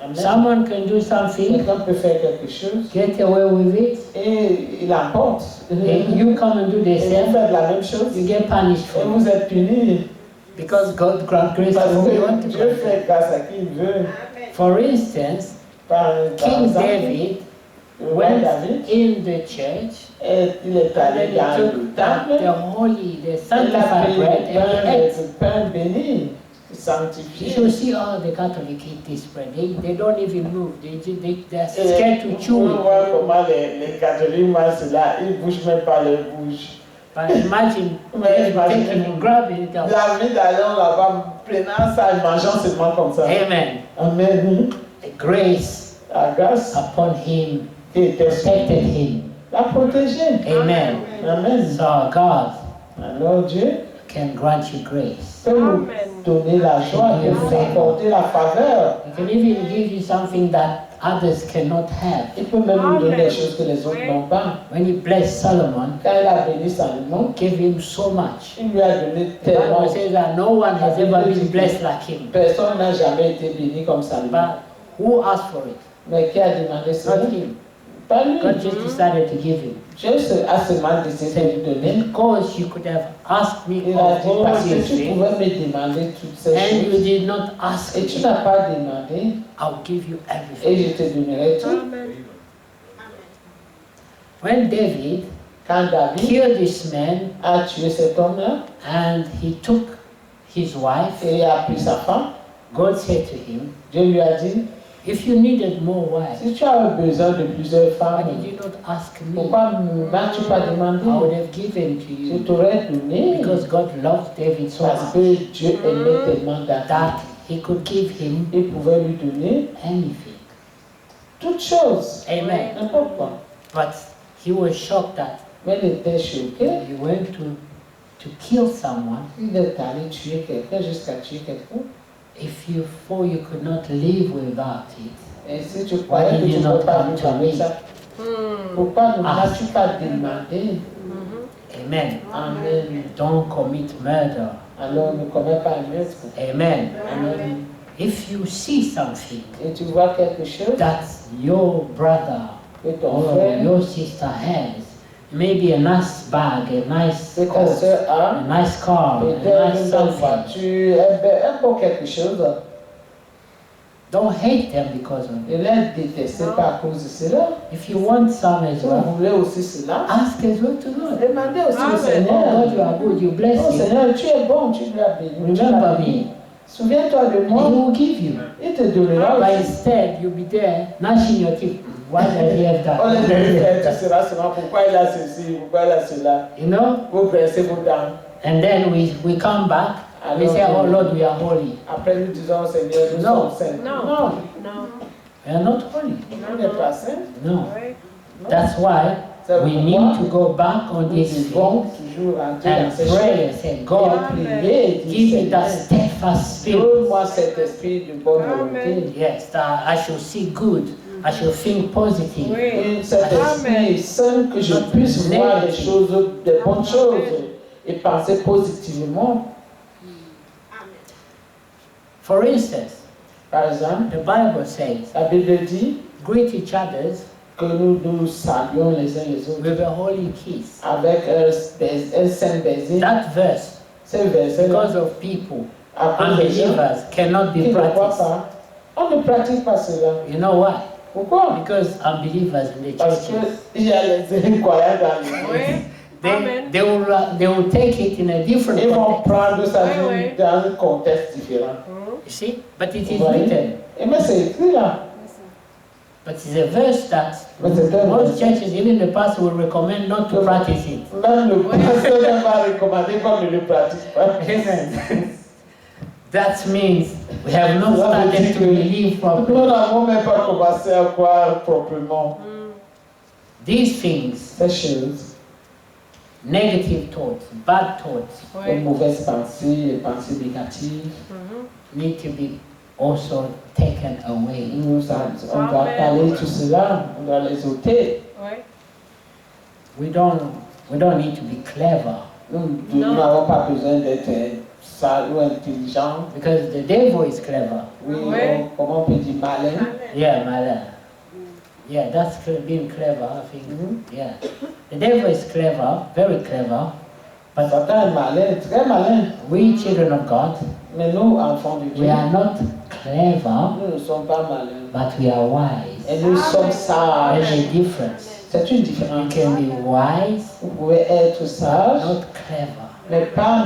Amen. Someone can do something, Quelqu'un peut faire quelque chose get away with it, et il emporte. and you come and do the Et vous same, faites la même chose you get punished et for it. vous êtes punis. Because God grants grace to Parce whom He wants que to Dieu grant fait grace. grâce à qui il veut. For instance, Par King exemple, David le roi went David, in the church, et il est and allé then dans he le took temple, the holy, the il a sanctified pris bread, and he ate. le pain béni, You sanctifié. should see how the Catholic eat this bread. They don't even move. They're scared to On chew it. voit comment les catholiques mangent cela, ils ne bougent même pas leur bouche. But imagine Mais imaginez, taking and grabbing it up. la vie d'aller là-bas, prenant ça et mangeant seulement comme ça. Amen. Amen. The grace La grâce upon him qui était sur protected lui him. l'a protégé. Amen. Amen. So God Alors Dieu can grant you grace. peut vous donner la joie, peut vous apporter la faveur. He can even give you something that others cannot have. Il peut même vous donner des choses que les autres n'ont pas. When he blessed Solomon, Quand il a béni Salomon, he gave him so much. il lui a donné The tellement. Bible says that no one has ever been blessed like him. Personne n'a jamais été béni comme Salomon. But who asked for it? Mais qui a demandé cela? Not him. Pas lui. God just decided to give him. Dieu a seulement décidé de lui donner. Because you could have asked me Il a dit all parce que these tu things, pouvais me demander toutes ces and you choses. did not ask Et tu me, n'as pas demandé I'll give you et everything. je te donnerai tout. When David Quand David killed this man a tué cet homme-là and he took his wife, et a pris sa femme, God said to him, Dieu lui a dit, if you needed more wives, si tu as besoin de plusieurs why femmes, did you not ask me? pourquoi ne m'as-tu pas I would demandé? have given to Je you. t'aurais donné Because God loved David so parce much que Dieu aimait tellement David. that he could give him Il pouvait lui donner anything. toutes choses, Amen. n'importe quoi. But he was shocked that Mais il était choqué. he went to kill someone. Il est allé tuer quelqu'un jusqu'à tuer quelqu'un. If you thought you could not live without it, Et si tu croyais did que tu you ne not peux pas come vivre to avec me? ça, pourquoi ne m'as-tu pas demandé? amen. Amen. Don't commit murder. Alors ne commets pas un meurtre. Amen. Amen. If you see something Et tu vois quelque chose that your brother que ton or frère, your sister has, maybe a nice bag, a nice que ta coat, soeur a, a nice car, a peut-être nice une bonne something, voiture, un bon quelque chose, don't hate them because of it. et les détester pas à cause de cela. If you want some as Si vous well, voulez aussi cela, ask as well to God. demandez aussi au Oh Seigneur. God, you are good, you bless Oh you. Seigneur, tu es bon, tu lui as béni. tu l'as Remember béni. me. Souviens-toi de And He moi. will give you. Il te donnera But aussi. instead, you'll be there gnashing your teeth. Why did He have that? On Why les did He have fait, tu that? seras seulement pourquoi il a ceci, pourquoi il a cela. You know? Vous graissez vos dents. And then we come back. We say, oh Lord, we are holy. Après, nous disons, Seigneur, nous Non. sommes saints. Non. Non, Non. We are not holy. on n'est pas saints. No. Oui. That's why C'est we pourquoi need to go back on nous this devons thing toujours entrer and dans ces pray choses. and say, God, Prier et give me dire, that Seigneur, steadfast spirit. donne-moi cet esprit de bonne volonté. Amen. Yes, that I shall see good. I shall think positive. Oui. Et cet esprit Amen. saint que je puisse voir des choses, des bonnes choses et penser positivement. For instance, Par exemple, the Bible says, la Bible dit greet each other que nous nous saluons les uns les autres with a holy kiss. avec un saint baiser. That verse, C'est verset because of people, à cause des gens unbelievers, cannot qui be ne croient practiced. pas. On ne pratique pas cela. You know why? Pourquoi? Because unbelievers in the Parce churches, qu'il y a les incroyants dans l'église. Oui. Amen. they will take it in a different Ils vont context. prendre ça Oui, oui. dans un contexte différent. You see? But it is Right. written. Et mais c'est écrit là. But it's a verse that Mais c'est un most verset. churches, even the pastor, will recommend not to practice it. Même le pasteur ne va recommander qu'on ne le pratique pas. Amen. That means we have not Cela veut started dire to que believe nous properly. n'avons même pas commencé à croire proprement. These things, Ces choses, negative thoughts, bad thoughts, les Oui. mauvaises pensées, les pensées négatives, need to be also taken away. on doit Amen. parler tout cela, on doit les ôter. Oui. We don't need to be clever Nous Non. n'avons pas besoin d'être sales ou intelligents. because the devil is clever. Oui, Ouais. comment on peut dire malin? Yeah, Mala. Yeah, that's being clever, I think. Yeah. The devil is clever, very clever, but Satan est malin, très malin. we children of God, Mais nous, enfants de Dieu, we are not clever, nous ne sommes pas malins. but we are wise. Et nous sommes sages. There's a difference. C'est une You différence. can be wise, Vous pouvez être sage, not clever. mais pas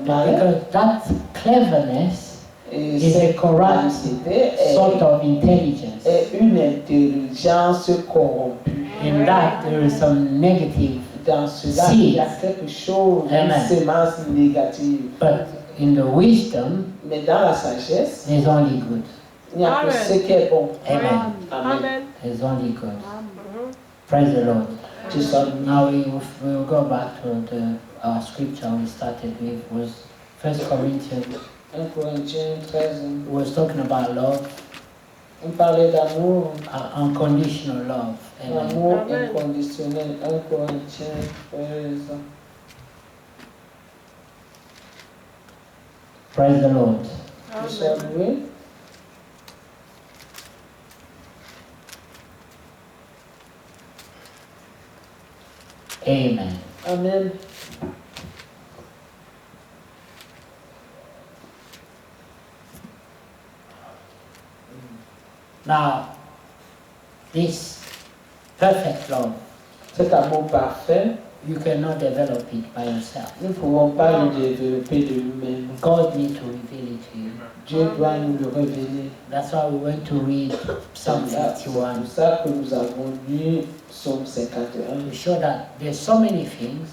malin. Because that cleverness Et is a cette corrupt malicité sort of intelligence. est une intelligence corrompue. In that, there is some negative, Dans cela, Si. il y a quelque chose, Amen. une sémence négative. but in the wisdom, Mais dans la sagesse, there's only good. il n'y a que Amen. ce qui est bon. Amen. Amen. Amen. There's only good. Praise the Lord. Tu sors Now we will go back to our scripture we started with was 1 Corinthians. 1 Corinthiens 13. We was talking about love, On parlait d'amour, unconditional love. Amen. l'amour Amen. inconditionnel. 1 Corinthiens 13. Praise the Lord. Tu sois loué. Amen. Amen. Now, this perfect love, Cet amour parfait, you cannot develop it by yourself. nous ne pouvons pas le développer de nous-mêmes. God needs to reveal it to you. Dieu doit nous le révéler. That's why we went to read Psalm C'est 51 pour ça que nous avons lu Psaume 51. to show that there's so many things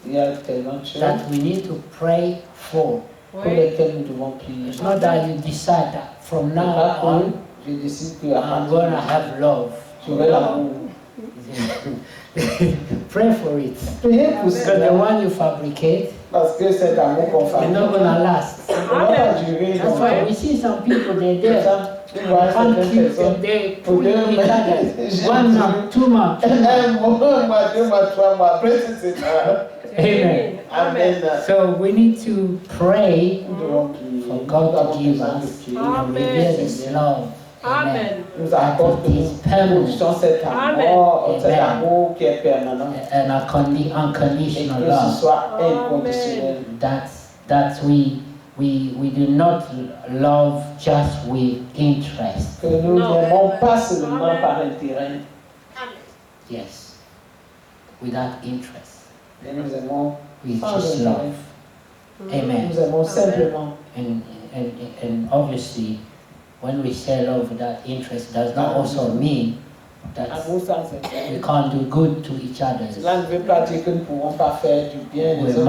Il y a tellement de choses that we need to pray for. pour Oui. lesquelles nous devons prier. It's not that you decide that from now Pas on que je décide que à I'm partir going to de have love. j'aurai l'amour. Pray for it. Priez pour Because the cela, one you fabricate parce que cet amour qu'on is fabrique not going to last. ne va pas durer That's why we see some people, they're there. ça. Tu vois Can't certaines keep personnes. them, they Pour put deux each other. 1 month, 2 months. Un mois, 2 mois, 3 mois, après c'est ça. Amen. Amen. So we need to pray Nous devons prier. for Nous God to avons give besoin de us prier. and reveal His love. Amen. Amen. Nous accorde que nous produisons cet amour, Amen. cet amour qui est permanent. And a Et unconditional que ce love. soit Amen. inconditionnel. That's we do not love just with interest. Que nous Non. n'aimons pas seulement Amen. par intérêt, Yes. Without interest. mais nous aimons With sans just intérêt, love. Amen. Nous aimons simplement. And obviously, when we say love without interest, does not also mean that Amour sans we intérêt. can't do good to each other. Cela ne veut pas dire que nous ne pouvons pas faire du bien les We uns aux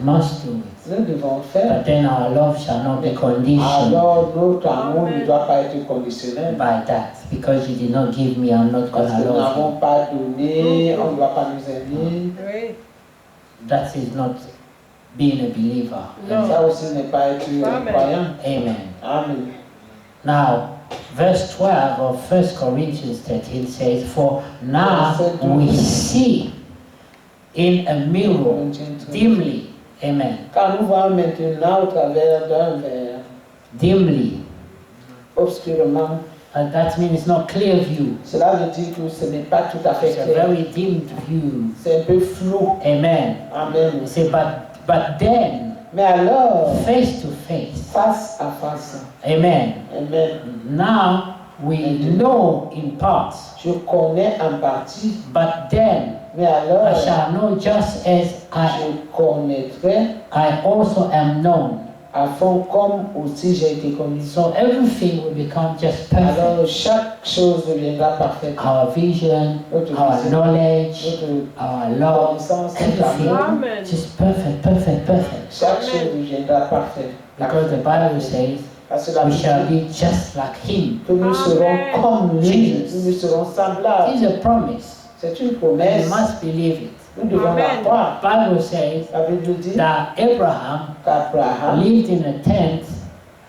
must autres. do it. Nous devons faire. But then our love shall not be conditioned Alors notre amour ne doit pas être conditionnel. by that. Because you did not give me, I'm not Parce gonna que nous love you. n'avons pas donné, on ne doit pas nous aimer. Oui. That is not being a believer. No. Ça aussi n'est pas être Amen. croyant. Amen. Amen. Now, verse 12 of 1 Corinthians 13 says, For now we see in a mirror dimly. Amen. Car nous voyons maintenant au travers d'un verre, Dimly. obscurément. That means it's not clear view. Cela veut dire que ce n'est pas tout à fait It's a clair. very dimmed view. C'est un peu flou. Amen. Amen. You say, but then, Mais alors, face to face. face à face. Amen. Amen. Now we know in parts, Je connais en partie, but then mais I alors, shall know just as je connaîtrai I also am known. à fond comme aussi j'ai été connu. So everything will become just perfect. Alors, chaque chose deviendra parfaite. Our vision, Notre our vision, knowledge, notre our love, connaissance, notre everything. amour, Amen. Just perfect, perfect, perfect. chaque chose deviendra parfaite. Because the Bible says Parce que la we shall Bible be just like Him. que nous serons Amen. comme lui, Jesus. nous serons semblables. It's a promise. C'est une And promesse. you must believe it. Nous devons la Amen. croire. The Bible says La Bible dit that Abraham qu'Abraham lived in a tent,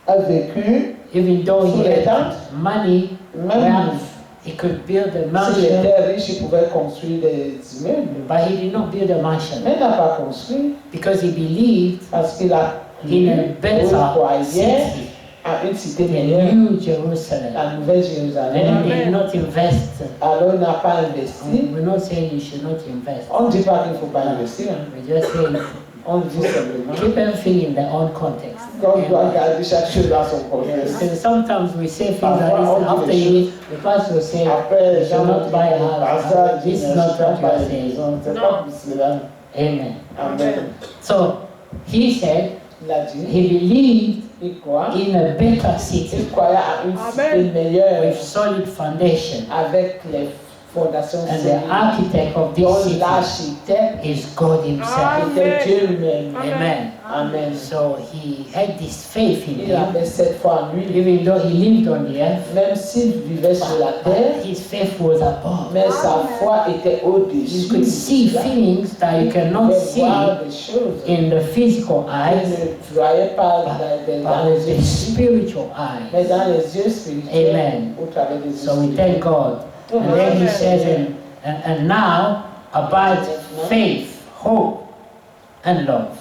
a vécu, even though Sous he les had tentes. money, même where he could build a s'il mansion, était riche, il pouvait construire des immeubles. but he did not build a mansion Mais il n'a pas construit because he believed parce qu'il a in a cru, better croyait city, à une cité the meilleure, New Jerusalem. la Nouvelle And Jérusalem. he did not invest. Alors il n'a pas investi. We're not saying you should not invest. On ne dit pas qu'il ne faut pas investir. Hein. We're just saying On dit simplement keep everything in their own context. qu'on doit Amen. garder chaque chose dans son contexte. And sometimes we say things like Parfois, this on dit after des you, the pastor will say, Après, you les gens should vont not buy a dire, house. pasteur dit, This is ne not pas what you are les saying. maisons. C'est Non. pas pour cela. Amen. Amen. So he said Il a dit, he believed il croit. in a better city Il croyait à une cité Amen. meilleure with solid foundation. avec les fondations And the solides. architect of this Dont city l'architecte is God himself. était Dieu lui-même. Amen. Amen. So he had this faith in Il him, avait cette foi en lui. even though he lived on the earth. Même s'il vivait sur la terre, His faith was above. mais sa foi était You au-dessus. could see feelings that you Il cannot pouvait see voir des choses. in the physical Il eyes, ne voyait pas dans but les yeux with the physiques, spiritual eyes. mais dans les yeux spirituels, Amen. au travers des yeux So we spirituels. thank God. And then he says, and now abide faith, hope, and love.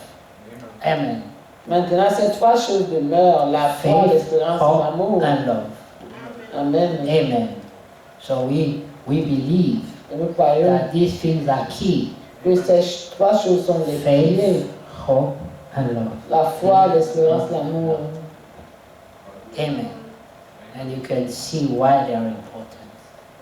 Amen. Maintenant, ces trois choses demeurent, la foi, Faith, l'espérance et hope, l'amour. and love. Amen. Amen. So we believe Et nous croyons that these things are key. que ces trois choses sont les Faith, piliers. hope, and love. La foi, l'espérance, l'amour. Amen. And you can see why they are important.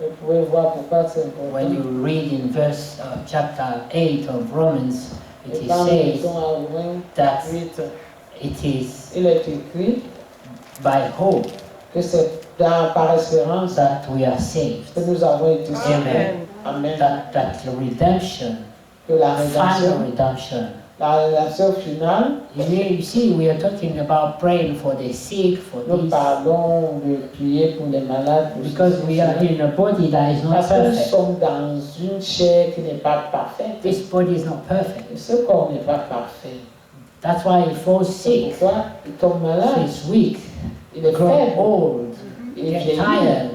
Vous pouvez voir pourquoi c'est When you important. read in verse chapter 8 of Romans, Et it quand nous says lisons à Romains that 8, it is il est écrit by hope que c'est par espérance that we are saved. que nous avons été sauvés. Amen. Amen. That the redemption, Que la final rédemption, redemption. la rédemption finale, You see, we are talking about praying for the sick, for nous this, parlons de prier pour les malades. Pour because ceux we qui are sont- in a body that is not Parce que nous perfect. sommes dans une chair qui n'est pas parfaite. This body is not perfect. Et ce corps n'est pas parfait. That's why he falls C'est sick. pourquoi il tombe malade, He's weak, il est grow faible, old, il est get vieilli, tired,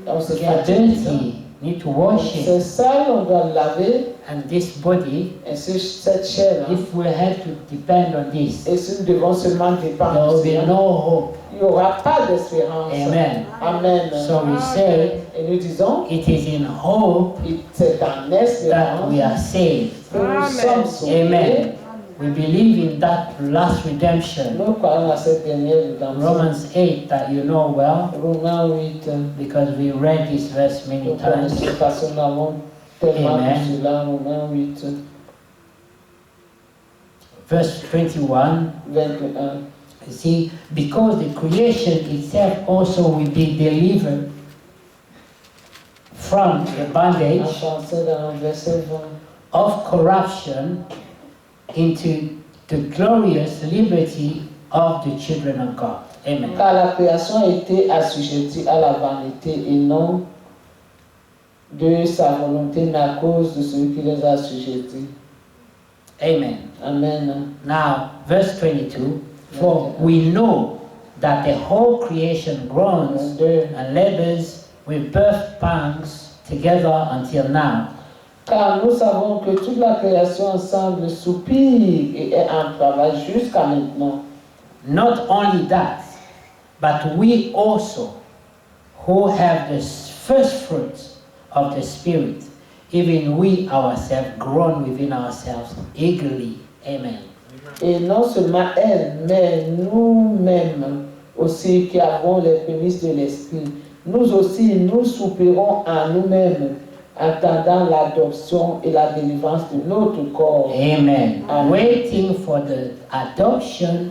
on se get fatigue. dirty, need to wash it. C'est sale, on doit le laver. And this body, Et cette chair, if we had to depend on this, et si nous devons seulement there dépendre will de be cela, no hope. il n'y aura pas d'espérance. Amen. Amen. So we say Et nous disons, it is in hope c'est en that espérance we are saved. que nous Amen. sommes sauvés. Amen. We believe in that last redemption. Nous croyons à cette dernière rédemption. Romans 8 that you know well Romains 8. because we read this verse many Nous times. connaissons parce que nous avons tellement Amen. vu cela. Romains 8. verse 21, 21. you see, because the creation itself also will be delivered from the En bondage français, dans le verset 20. of corruption into the glorious liberty of the children of God. Amen. Car la création a été assujettie à la vanité et non de sa volonté, mais à cause de celui qui les a assujettis. Amen. Amen. Now, verse 22, for we know that the whole creation groans 22. and labors with birth pangs together until now. Car nous savons que toute la création ensemble soupire et est en travail jusqu'à maintenant. Not only that, but we also, who have the first fruits of the Spirit, even we ourselves groan within ourselves eagerly. Amen. Et non seulement elle, mais nous-mêmes aussi qui avons les prémices de l'Esprit, nous aussi, nous soupirons en nous-mêmes, attendant l'adoption et la délivrance de notre corps. Amen. Amen. Waiting for the adoption,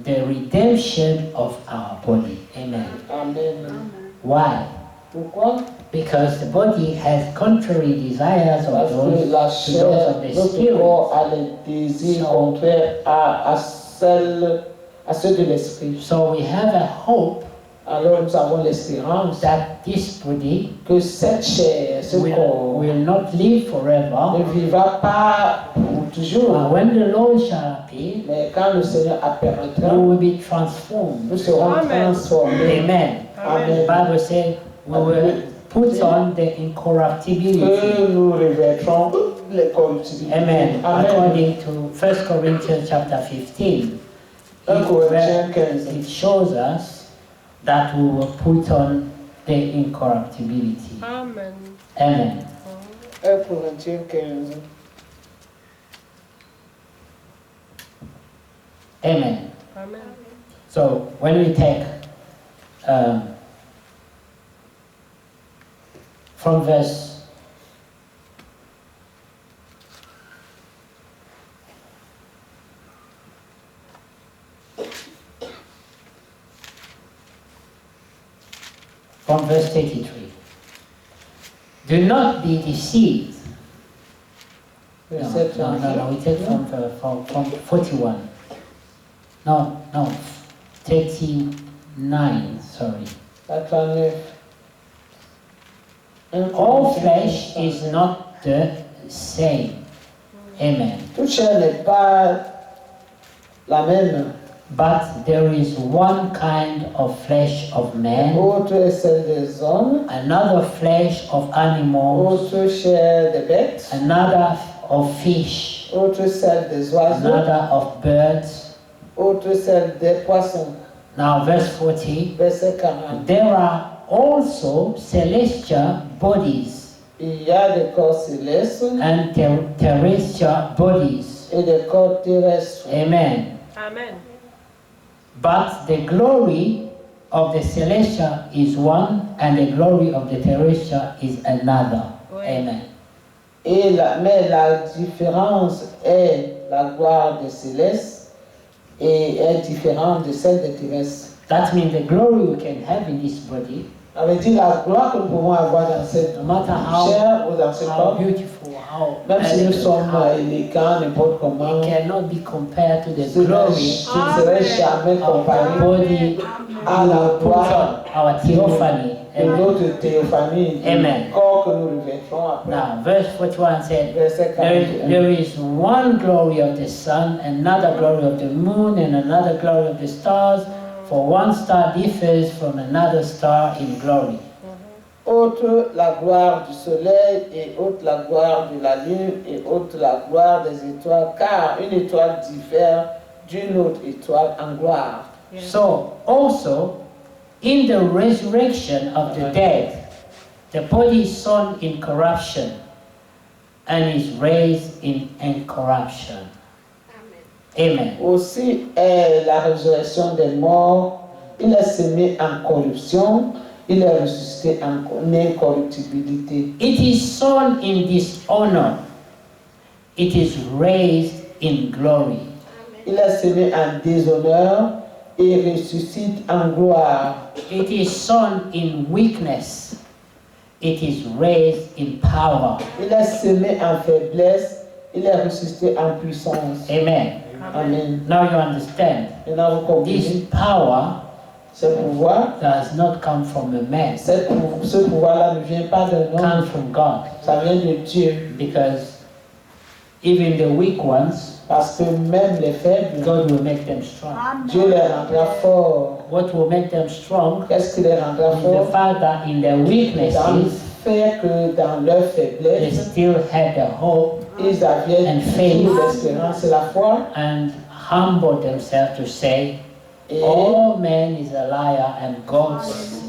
the redemption of our body. Amen. Amen. Why? Pourquoi? Because the body has contrary desires of Parce que those, la to chair, those of the notre Spirit. corps a les désirs contraires à ceux de l'Esprit. So we have a hope Alors nous avons l'espérance that this body que cette chair, ce corps, will not live ne forever. vivra pas pour toujours. But when the Lord shall appear, Mais quand le Seigneur apparaîtra, we will be transformed. nous serons Amen. transformés. Amen. Amen. The Bible says we will put on the incorruptibility. Que nous revêtrons les corruptibilités. Amen. Amen. According to 1 Corinthians chapter 15, 1 Corinthiens 15. it shows us that we will put on the incorruptibility. Amen. Amen. 1 Corinthiens 15. Amen. Amen. So when we take from verse from verse 33, do not be deceived. Verset No, we take from 41. No, 39, sorry. 39. All flesh is not the same. Amen. Toute chair n'est pas la même. But there is one kind of flesh of man, Autre est celle des hommes, another flesh of animals, autre chair des bêtes, another of fish, autre celle des oiseaux, another of birds. autre celle des poissons. Now, verse 40. Verset 40. There are also celestial bodies Il y a des corps célestes and terrestrial bodies. et des corps terrestres. Amen. Amen. But the glory of the celestial is one, and the glory of the terrestrial is another. Oui. Amen. Mais la différence est la gloire des célestes et est différente de celle des terrestres. That means the glory we can have in this body, Ça veut dire la gloire que nous pouvons avoir dans cette no matter how chair ou dans ce corps, beautiful, how même si nous elegant, sommes how élégants, n'importe comment, it cannot be compared to the ce ne glory serait jamais of our comparé body à la put gloire on, our theophany. de Amen. notre théophanie, Amen. du corps que nous revêtrons après. Now, verse 41 said, Verset 41. there is one glory of the sun, another glory of the moon, and another glory of the stars, for one star differs from another star in glory. Autre la gloire du soleil, et autre la gloire de la lune, et autre la gloire des étoiles, car une étoile diffère d'une autre étoile en gloire. So, also, in the resurrection of the dead, the body is sown in corruption and is raised in incorruption. Amen. Aussi est la résurrection des morts, il est semé en corruption, il est ressuscité en incorruptibilité. It is sown in dishonor, it is raised in glory. il est semé en déshonneur et ressuscite en gloire. It is sown in weakness. It is raised in power. Il est semé en faiblesse, il est ressuscité en puissance. Amen. Amen. Now you understand. Maintenant, vous comprenez, This power ce pouvoir, does not come from a man. ce pouvoir-là ne vient pas d'un It homme, comes from God. ça vient de Dieu. Because even the weak ones, Parce que même les faibles, God will make them strong. Dieu les rendra forts. What will make them strong Qu'est-ce qui les rendra is the forts? fact that in their Dans le weaknesses, fait que dans leur they faiblesse, still had the hope ils avaient And faith. toujours l'espérance et la foi. and humbled themselves to say, Et all man is a liar and God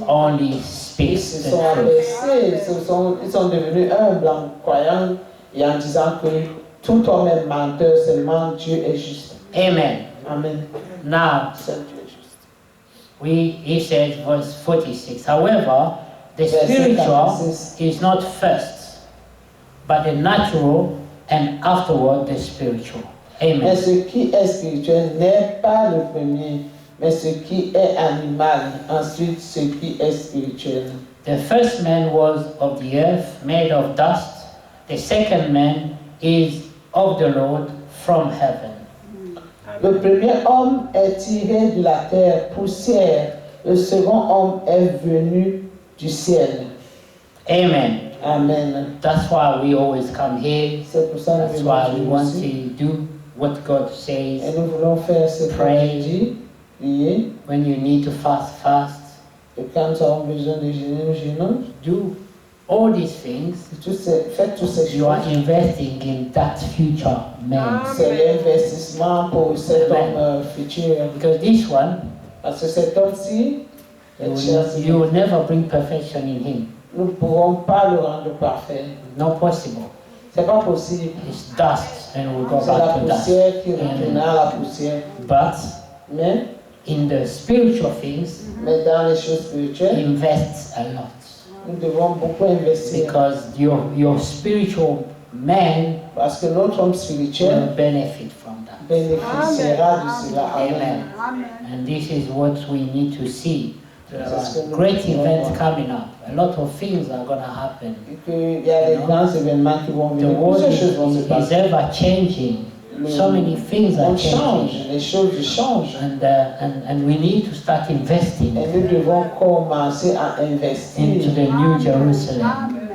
only ils speaks se the sont truth. abaissés, ils sont devenus humbles en croyant et en disant que tout homme est menteur, seulement Dieu est juste. Amen. Amen. Now, Seul Dieu est juste. he says, verse 46, however, the Verset spiritual 46. is not first, but the natural, and afterward the spiritual. Mais Amen. ce qui est spirituel n'est pas le premier, mais ce qui est animal, ensuite ce qui est spirituel. The first man was of the earth, made of dust. The second man is of the Lord, from heaven. Le premier homme est tiré de la terre, poussière. Le second homme est venu du ciel. Amen. Amen. That's why we always come here. C'est pour ça que That's nous why we venons want ici. to do what God Et says. nous voulons faire ce que Pray. Dieu dit, prier. When you need to fast, fast. Et quand nous avons besoin de jeûner, nous jeûnons. Do all these things. Faites toutes ces You are choses. investing in that future man. C'est l'investissement pour cet Amen. homme futur. Because this one, Parce que cet homme-ci, you will never bring perfection in him. nous ne pouvons pas le rendre parfait. Not possible. C'est pas possible. It's dust and we'll go C'est la back to dust. poussière qui retournera à la poussière. But Mais, in the spiritual things, mais dans les choses spirituelles, invest a lot. nous devons beaucoup investir. Because your spiritual man Parce que notre homme will spirituel benefit from that. bénéficiera de cela. Amen. Amen. And this is what we need to see. There That's are good. great events coming up. A lot of things are going to happen. Et qu'il y a des grands événements qui vont The venir. world Plusieurs choses vont se is passer. ever changing. So many things On are change, changing. les choses changent. And we need to start investing Et nous devons commencer à into investir the New Jerusalem. Amen.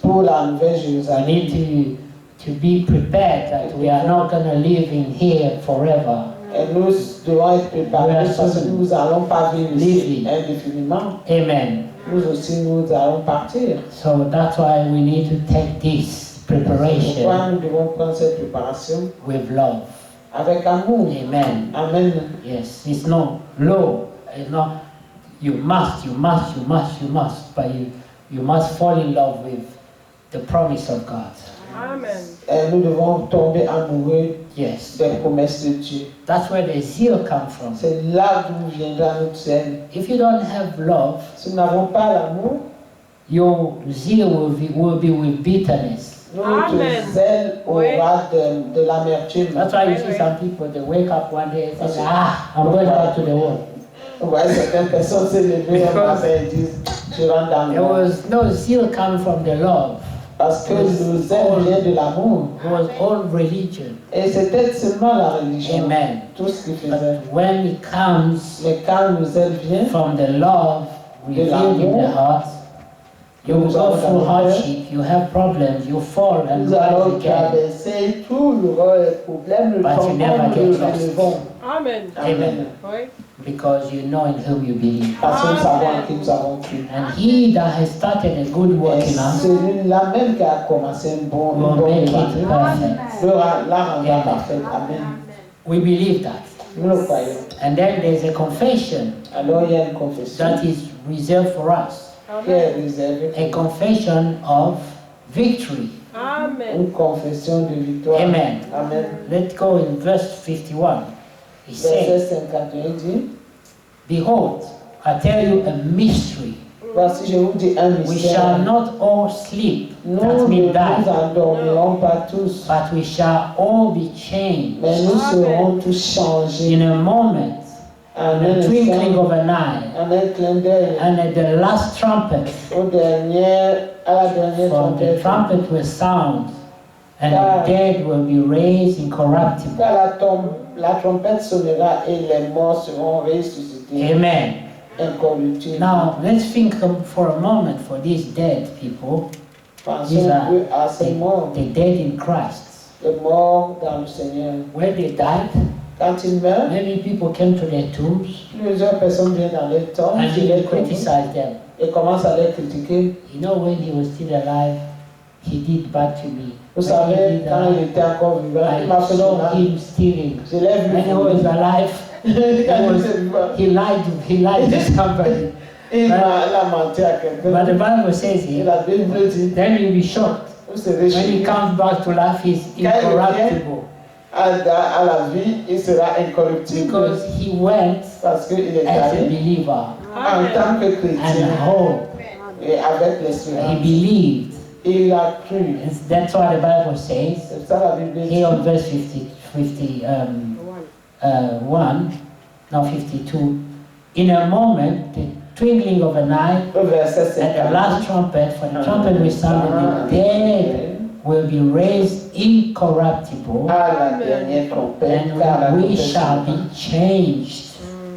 pour la Nouvelle We Jérusalem. need to be prepared that we are not going to live in here forever. Et nous devons être préparés parce que nous n'allons pas vivre ici indéfiniment. Amen. Nous aussi, nous allons partir. So that's why we need to take this Pourquoi preparation nous devons prendre cette préparation with love. avec amour. Amen. Amen. Yes, it's not law. It's not you must, but you must fall in love with the promise of God. Amen. Et nous devons tomber amoureux Yes. des promesses de Dieu. That's where the zeal comes from. C'est là d'où viendra notre zèle. If you don't have love, Si nous n'avons pas l'amour, your zeal will be with bitterness. notre Amen. zèle aura de l'amertume. That's why you see some people, they wake up one day and say, I'm going out to the world. Vous voyez, certaines personnes se lever un matin et disent, je rentre dans le There monde. was no zeal coming from the love. Parce que le zèle vient de l'amour. It was all religion. Et c'était seulement la religion. Amen. Tout ce qu'il faisait. But when it comes Mais quand le zèle vient, from the love revealed in the heart, you will go through hardship, you have problems, you fall and nous allons rise again. traverser tout le problème, le But you tombant, never nous get le lost. relevons. Amen. Amen. Oui. Because you know in whom you believe. Parce que nous savons en qui nous avons cru. And he that has started a good work Et in us celui-là même qui a commencé une bonne will make it évanouie, perfect. la rendra parfaite. Amen. We believe that. Nous le croyons. And then there's a confession Alors il y a une confession that is reserved for us. qui est réservée A pour nous. confession of victory. Amen. Une confession de victoire. Amen. Amen. Let's go in verse 51. He Verset says, 51 dit, Behold, I tell you a mystery. Voici, je vous dis un We shall mystère. not all sleep Nous at ne nous midnight, endormirons pas tous, but we shall all be changed mais nous serons tous changés in a moment, en in un a twinkling instant, of an eye, en un clin d'œil, and at the last trumpet, à la dernière for the trompette. trumpet will sound, and Ah. the dead will be raised incorruptible. Car la trompette sonnera et les morts seront ressuscités Amen. incorruptibles. Now, let's think for a moment for these dead people. These Pensons un are peu à ces morts, the dead in Christ. les morts dans le Seigneur. Where they died, Quand ils meurent, many people came to their tombs plusieurs personnes viennent dans les tombes and et they les criticized them. et commencent à les critiquer. You know, when he was still alive, he did bad to me. Vous When he savez, did quand il était encore vivant, il m'a I fait du saw mal. him stealing. Je l'ai vu When he was voler. alive, Quand il était vivant, he lied to somebody. il a menti à quelqu'un. But the Bible says Et here, la Bible dit, then you'll be shocked. vous serez When he choqués. comes back to life, he's incorruptible. À la vie, il sera incorruptible. Because he went Parce qu'il est as a allé believer en tant que and chrétien hope. et avec He l'espérance. believed. Il a cru. That's what the Bible says. C'est ça la Bible dit. Here on verse 52. In a moment, the twinkling of an eye, Au verset at the 50. last trumpet, for the trumpet will sound, and the dead will be raised incorruptible, À la dernière trompette, car la and we trompette shall sonnera. be changed.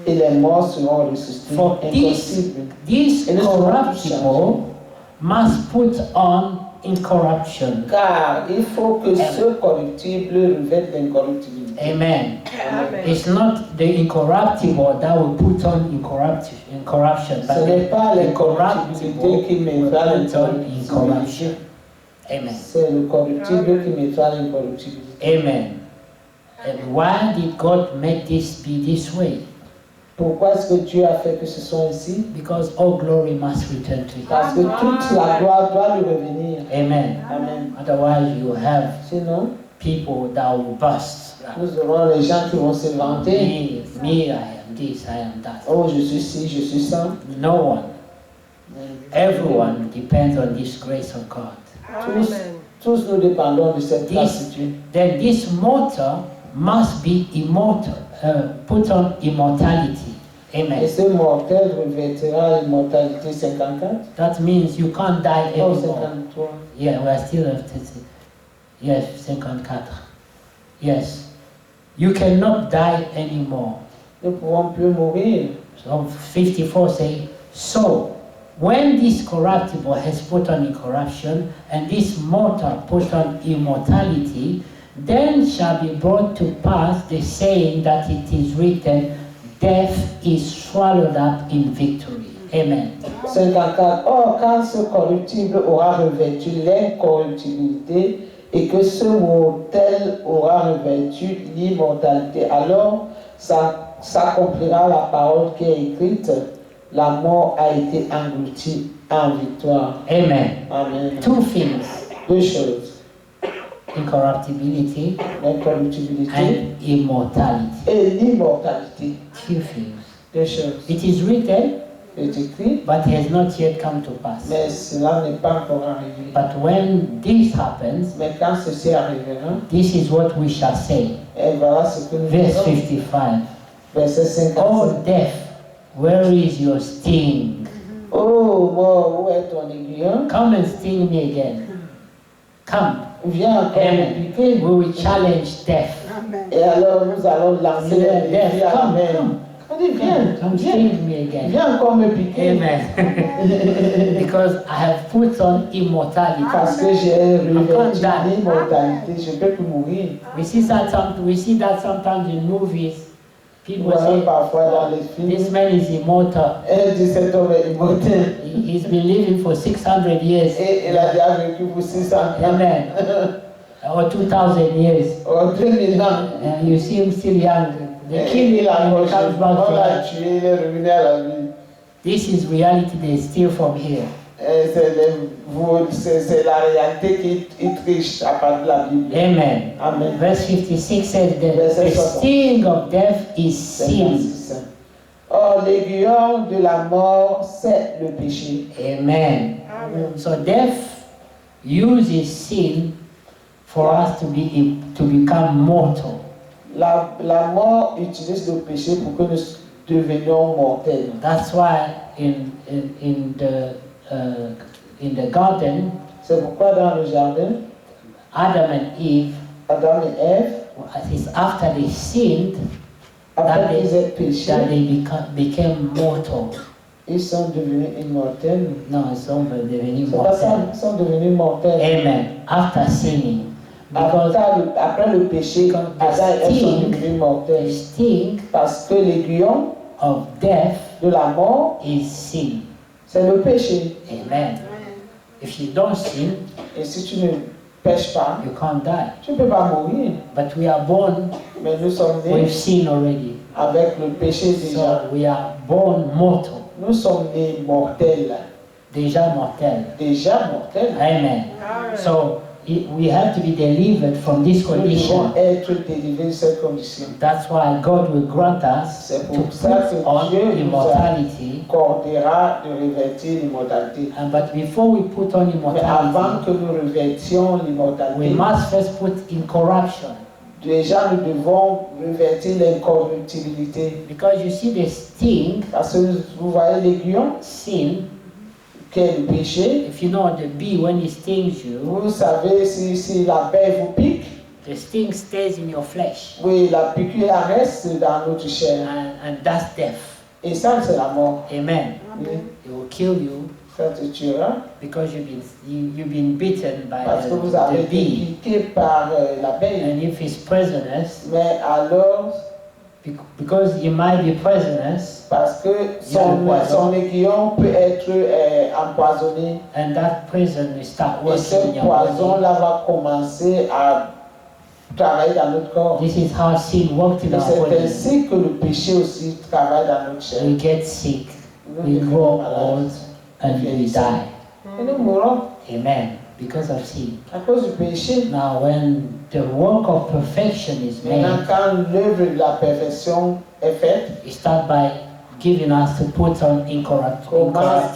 Et les morts seront ressuscités For incorruptibles. this Et nous serons tous corruptible must put on incorruption. Car il faut que ce corruptible revête l'incorruptibilité. Amen. Amen. It's not the incorruptible that will put on incorruption, but Ce n'est pas the l'incorruptibilité qui will mettra put on l'incorruptibilité. incorruption. Amen. C'est le corruptible qui mettra l'incorruptibilité. Amen. And why did God make this be this way? Pourquoi est-ce que Dieu a fait que ce soit ainsi? Because all glory must return to Him. Parce que toute la gloire doit lui revenir. Amen. Amen. Otherwise, you have Sinon, people that will bust. nous aurons les gens qui vont se vanter. Me, I am this, I am that. Oh, je suis ci, je suis ça. No one. Everyone depends on this grace of God. Tous nous dépendons de cette grâce de Dieu. Then this mortal must be immortal, put on immortality. Et Amen. ce mortel revêtira l'immortalité 54. That means you can't die Oh, anymore. 53. Yeah, we are still at it. Yes, 54. Yes. You cannot die anymore. Nous ne pouvons plus mourir. So 54 say, so when this corruptible has put on incorruption, and this mortal put on immortality, then shall be brought to pass the saying that it is written, death is swallowed up in victory. Amen. 54. Or, quand ce corruptible aura revêtu l'incorruptibilité et que ce mortel aura revêtu l'immortalité, alors s'accomplira la parole qui est écrite, la mort a été engloutie en victoire. Amen. Amen. Two things, Deux choses, incorruptibility l'incorruptibilité and immortality. et l'immortalité. Two things. Deux choses. It is written, C'est écrit, but has not yet come to pass. mais cela n'est pas encore arrivé. But when this happens, Mais quand ceci arrivera, this is what we shall say. et voilà ce que nous Verse dirons. 55. Verset 55. Oh death, where is your sting? Oh mort, où est ton aiguillon? Come and sting me again. Come. Viens encore me Amen. piquer. We will challenge death. Et alors nous allons lancer Say, les death, défis à la come, main. come. On dit viens, Come viens, sting me again. viens encore me piquer. Amen. Because I have put on immortality. Parce que j'ai revêtu die. l'immortalité, je ne peux plus mourir. We see that sometimes in movies. People Voilà say, parfois dans les this films, man is immortal. elle dit cet homme est immortel. He's been living for 600 years. Et il a déjà vécu pour 600 ans. Amen. Or 2000 years. En 2000 ans. And you see him still young. They kill Et him il a and he mangé, comes back to on l'a life. tué, il est revenu à la vie. This is reality they steal from here. Et c'est la réalité qui triche à part de la Bible. Amen. Amen. Verse 56 says that the sting of death is sin. 56. Or, l'aiguillon de la mort, c'est le péché. Amen. So death uses sin for us to become mortal. La mort utilise le péché pour que nous devenions mortels. That's why in the garden, C'est pourquoi dans le jardin, Adam and Eve, Adam et Ève, it's after they sinned après qu'ils aient péché, that they became mortal. ils sont devenus immortels. No, ils sont devenus C'est pas ça, mortels. ils sont devenus mortels. Amen. After sinning. Because Après le péché, because Adam et Ève sont the devenus mortels. the sting Parce que l'aiguillon of death de la mort, is sin. c'est le péché. Amen. If you don't sin, Et si tu ne pêches pas, you can't die. tu ne peux pas mourir. But we are born Mais nous sommes with nés sin already. avec le péché déjà. So we are born mortal. Nous sommes nés mortels. Déjà mortel. Déjà mortels. Amen. So we have to be delivered from this Nous devons condition. être délivrés de cette condition. That's why God will grant us C'est to pour ça put que on Dieu nous immortality. accordera de revêtir l'immortalité. But before we put on Mais avant immortality, que nous revêtions we l'immortalité, must first put incorruption. déjà nous devons revêtir l'incorruptibilité. Because you see the sting, Parce que vous voyez l'aiguillon, sin, qui est le péché. if you know the bee when it stings you, Vous savez, si l'abeille vous pique, the sting stays in your flesh. oui, la piqûre reste dans notre chair. And that's death. Et ça, c'est la mort. Amen. Oui, It will kill you ça te tuera. because you've been bitten by Parce que vous avez the été bee. piqué par l'abeille. And if it's poisonous, Mais alors, because it might be poisonous, parce que Il y a le poison. son aiguillon peut être empoisonné. and that poison will start Et working ce in your body. poison-là va commencer à travailler dans notre corps. This is how sin worked in Et our c'est body. ainsi que le péché aussi travaille dans notre chair. We get sick, Nous we devenons grow malades. old, and we die. Et nous mourons Amen. Because of sin. à cause du péché. Now, when the work of perfection is Maintenant, made, quand l'œuvre de la perfection est faite, it starts by giving us to put on commence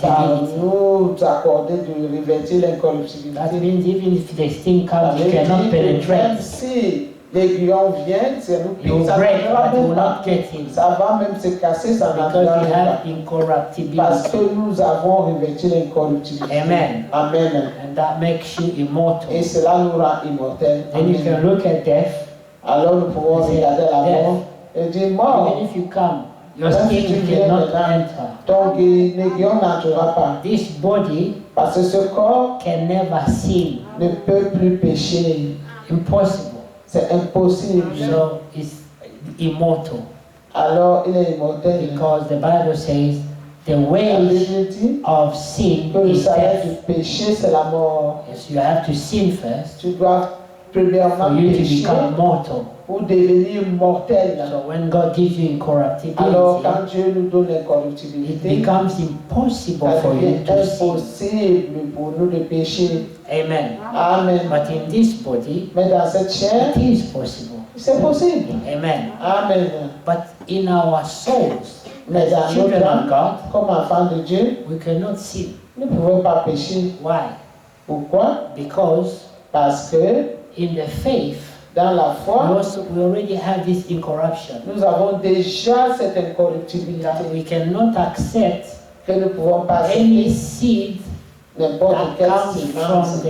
par incorruptibility. nous accorder de revêtir That l'incorruptibilité. means even if the sting Ça comes, veut you cannot dire que même penetrate. si l'aiguillon vient, c'est nous You pique, ça break, n'entrera but you même will pas. not get in. Ça va même se casser, ça Because n'entrera we même have pas. Parce incorruptibility. que nous avons revêtu l'incorruptibilité. Amen. Amen. And that makes you immortal. Et cela nous rend immortels. Then you Amen. can look at death. Alors nous pouvons regarder la mort et dire mort, Even if you come, your Même si sting tu viens cannot maintenant, enter. ton aiguillon n'entrera pas. This body Parce que ce corps can never sin. ne peut plus pécher. Impossible. C'est impossible. So it's immortal. Alors il est immortel. Because the Bible says the La wage Bible dit of sin que le is salaire death. du péché, c'est la mort. Yes, you have to sin first Tu dois premièrement for you to pécher become mortal. pour devenir mortel. So when God gives you Alors incorruptibility, quand Dieu nous donne it l'incorruptibilité, becomes impossible ça for you devient to sin. impossible pour nous de pécher. Amen. Amen. But in this body, Mais dans cette chair, it is possible. c'est possible. Amen. Amen. But in our souls, Mais dans as notre children of âme, God, comme enfants de Dieu, we cannot sin. nous ne pouvons pas pécher. Why? Pourquoi? Because Parce que in the faith, dans la foi, we already have this incorruption. nous avons déjà cette incorruptibilité That we cannot accept que nous ne pouvons pas any accepter seed n'importe that quelle comes sémence from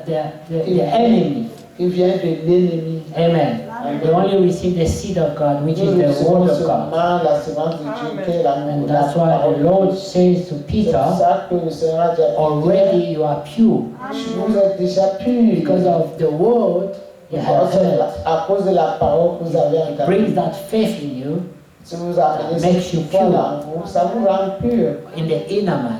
the enemy. qui vient de l'ennemi. Amen. We only receive the seed of God, which Nous is the recevons word of God. seulement la sémence de Dieu qui est l'amour. And that's why the Lord says to C'est Peter, pour ça que le Seigneur a dit à Pierre, already you are pure vous êtes déjà purs because of the word you have heard. à cause de la parole que vous avez It entendue. brings that faith in you Si vous amenez makes cette you foi pure. en vous, ça vous rend pur in the inner man.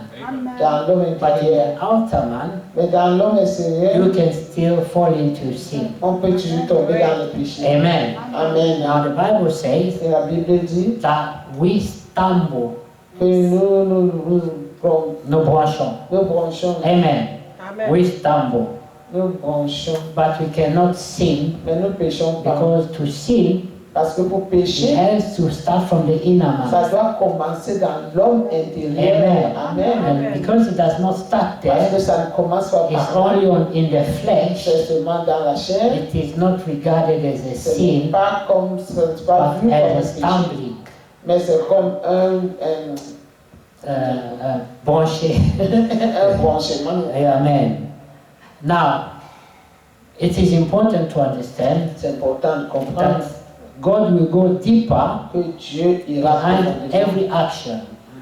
dans l'homme But in intérieur. the outer man, Mais dans l'homme extérieur, you can still fall into sin. on peut toujours tomber dans le péché. Amen. Amen. Now the Bible says Et la Bible dit that we stumble, que nous nous branchons. Amen. We stumble, nous branchons, but we cannot sin mais nous péchons pas. because to sin Parce que pour It pécher, has to start from the inner ça man. doit commencer dans l'homme intérieur. Amen. Amen. And because it does not start Parce que there, ça ne commence pas it's par là. only in the flesh. C'est seulement dans la chair. It is not regarded as a Ce n'est sin, pas comme, c'est pas but vu comme un as a péché. stumbling. Mais c'est comme un Branché. branchement. Amen. Now, it is important to understand C'est important de comprendre that God will go deeper que Dieu ira behind profondément every action.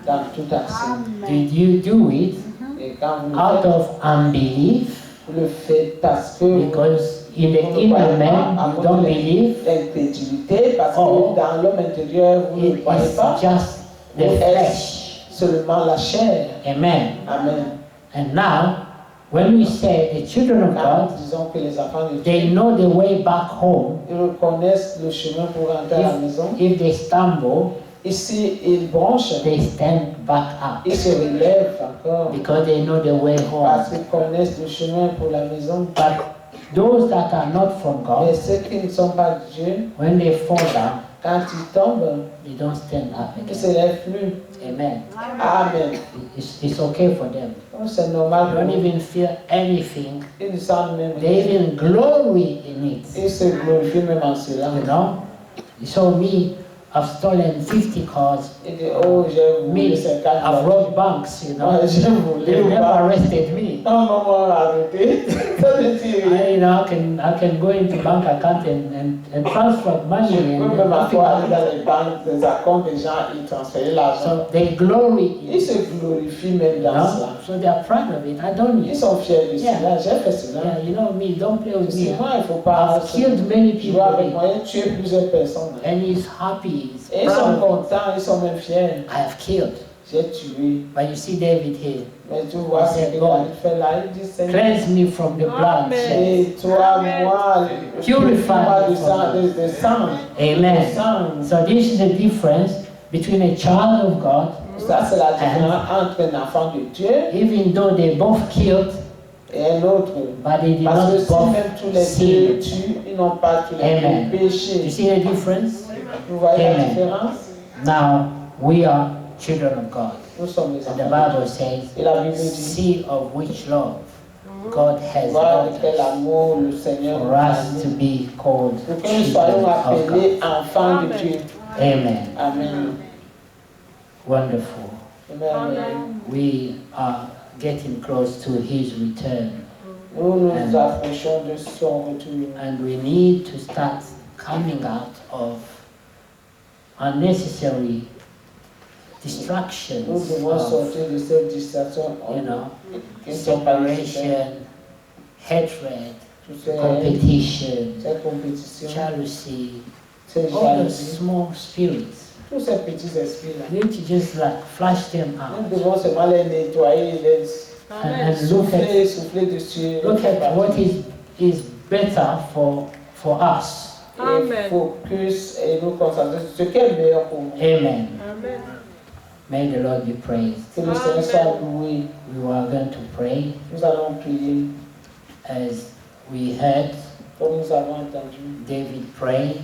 dans toute action. Did you do it Et quand vous out le faites, of unbelief? vous le faites parce que Because in the inner man you don't believe. l'incrédulité, parce Oh. que dans l'homme intérieur, vous ne It croyez pas. is just Vous the êtes flesh. seulement la chair. Amen. Amen. And now, when we say the children of Quand God, disons que les enfants de they Dieu, know the way back home. ils reconnaissent le chemin pour rentrer à la maison. If they stumble, Ici, ils branchent, they stand back up ils se relèvent encore because they know the way home. parce qu'ils connaissent le chemin pour la maison. But those that are not from Mais God, ceux qui ne sont pas de Dieu, when they fall down, quand ils tombent, they don't stand up ils ne again. se lèvent plus. Amen. Amen. It's okay for them. Donc, c'est They normal. don't even feel anything. Ils ne sentent même They rien. even glory in it. Ils se glorifient même en cela. You know? So me, I've stolen 50 cars. Ils disent, oh, j'ai volé Me, 50 I've robbed banks, you know. Ouais, j'ai volé They've ou never pas. arrested me. Un moment arrêté. Ça veut dire, I can go into bank account and transfer money je and peux même nothing encore aller happens. dans les banques, les comptes des gens, ils transfèrent l'argent. So they glory in Ils it. se glorifient même You dans know? cela. So they are proud of it. I don't Ils use. sont fiers de Yeah. cela. J'ai fait cela. Yeah, you know me, don't play with Si me. moi, il ne faut pas I've killed many jouer people avec moi, j'ai tué plusieurs personnes. and he's happy, he's Et ils sont proud. contents, ils sont même fiers. I have killed. J'ai tué. But you see David here. Mais tu vois ce que David fait là, il dit Seigneur. Cleanse me from the blood. Amen. shed. Et toi, moi, Purify du me sang, from de sang. Amen. Du sang. So this is the difference between a child of God, Ça, c'est la différence entre un enfant de Dieu even though they both killed, et un autre. but they did Parce que not si même tous both les deux sin. tuent, ils n'ont pas tous les Amen. deux You péché. see the difference? Vous voyez la Amen. différence? Now we are children of God. Nous sommes les And the enfants. Bible says, Et la Bible dit, see of which love God has voilà de loved quel us amour le Seigneur for nous a us to aimés. be called Pour que nous children soyons of God. appelés enfants de Dieu. Amen. Amen. Wonderful. Amen. We are getting close to His return, Nous nous Amen. approchons de son retour. and we need to start coming out of unnecessary distractions, Nous devons of, sortir de cette distraction you know, qui ne sont pas nécessaires. separation, hatred, Toutes ces competition, compétitions, jealousy, ces all those jalousies, small spirits. tous ces petits esprits-là. We need to just like flash them Nous out devons seulement les nettoyer, les and look at souffler dessus. look at what is better for us. Et Amen. focus et nous concentrer sur ce qui est meilleur pour nous. Amen. Amen. May the Lord be praised. Que le Seigneur soit loué. We are going to pray Nous allons prier. as we heard Comme nous avons entendu David pray.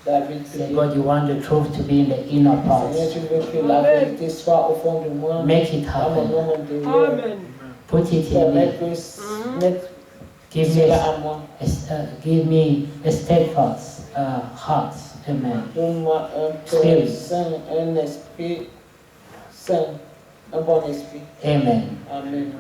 David Say, prier. God, you want the truth to be in the inner part. Seigneur, tu veux que la vérité soit au fond de moi. Make it Dans mon happen. nom intérieur. Amen. Put it in Permets me. que mettre Give cela me, à moi. give me a steadfast heart. Amen. Donne-moi un cœur Spirit. saint, un esprit saint, un bon esprit. Amen. Amen.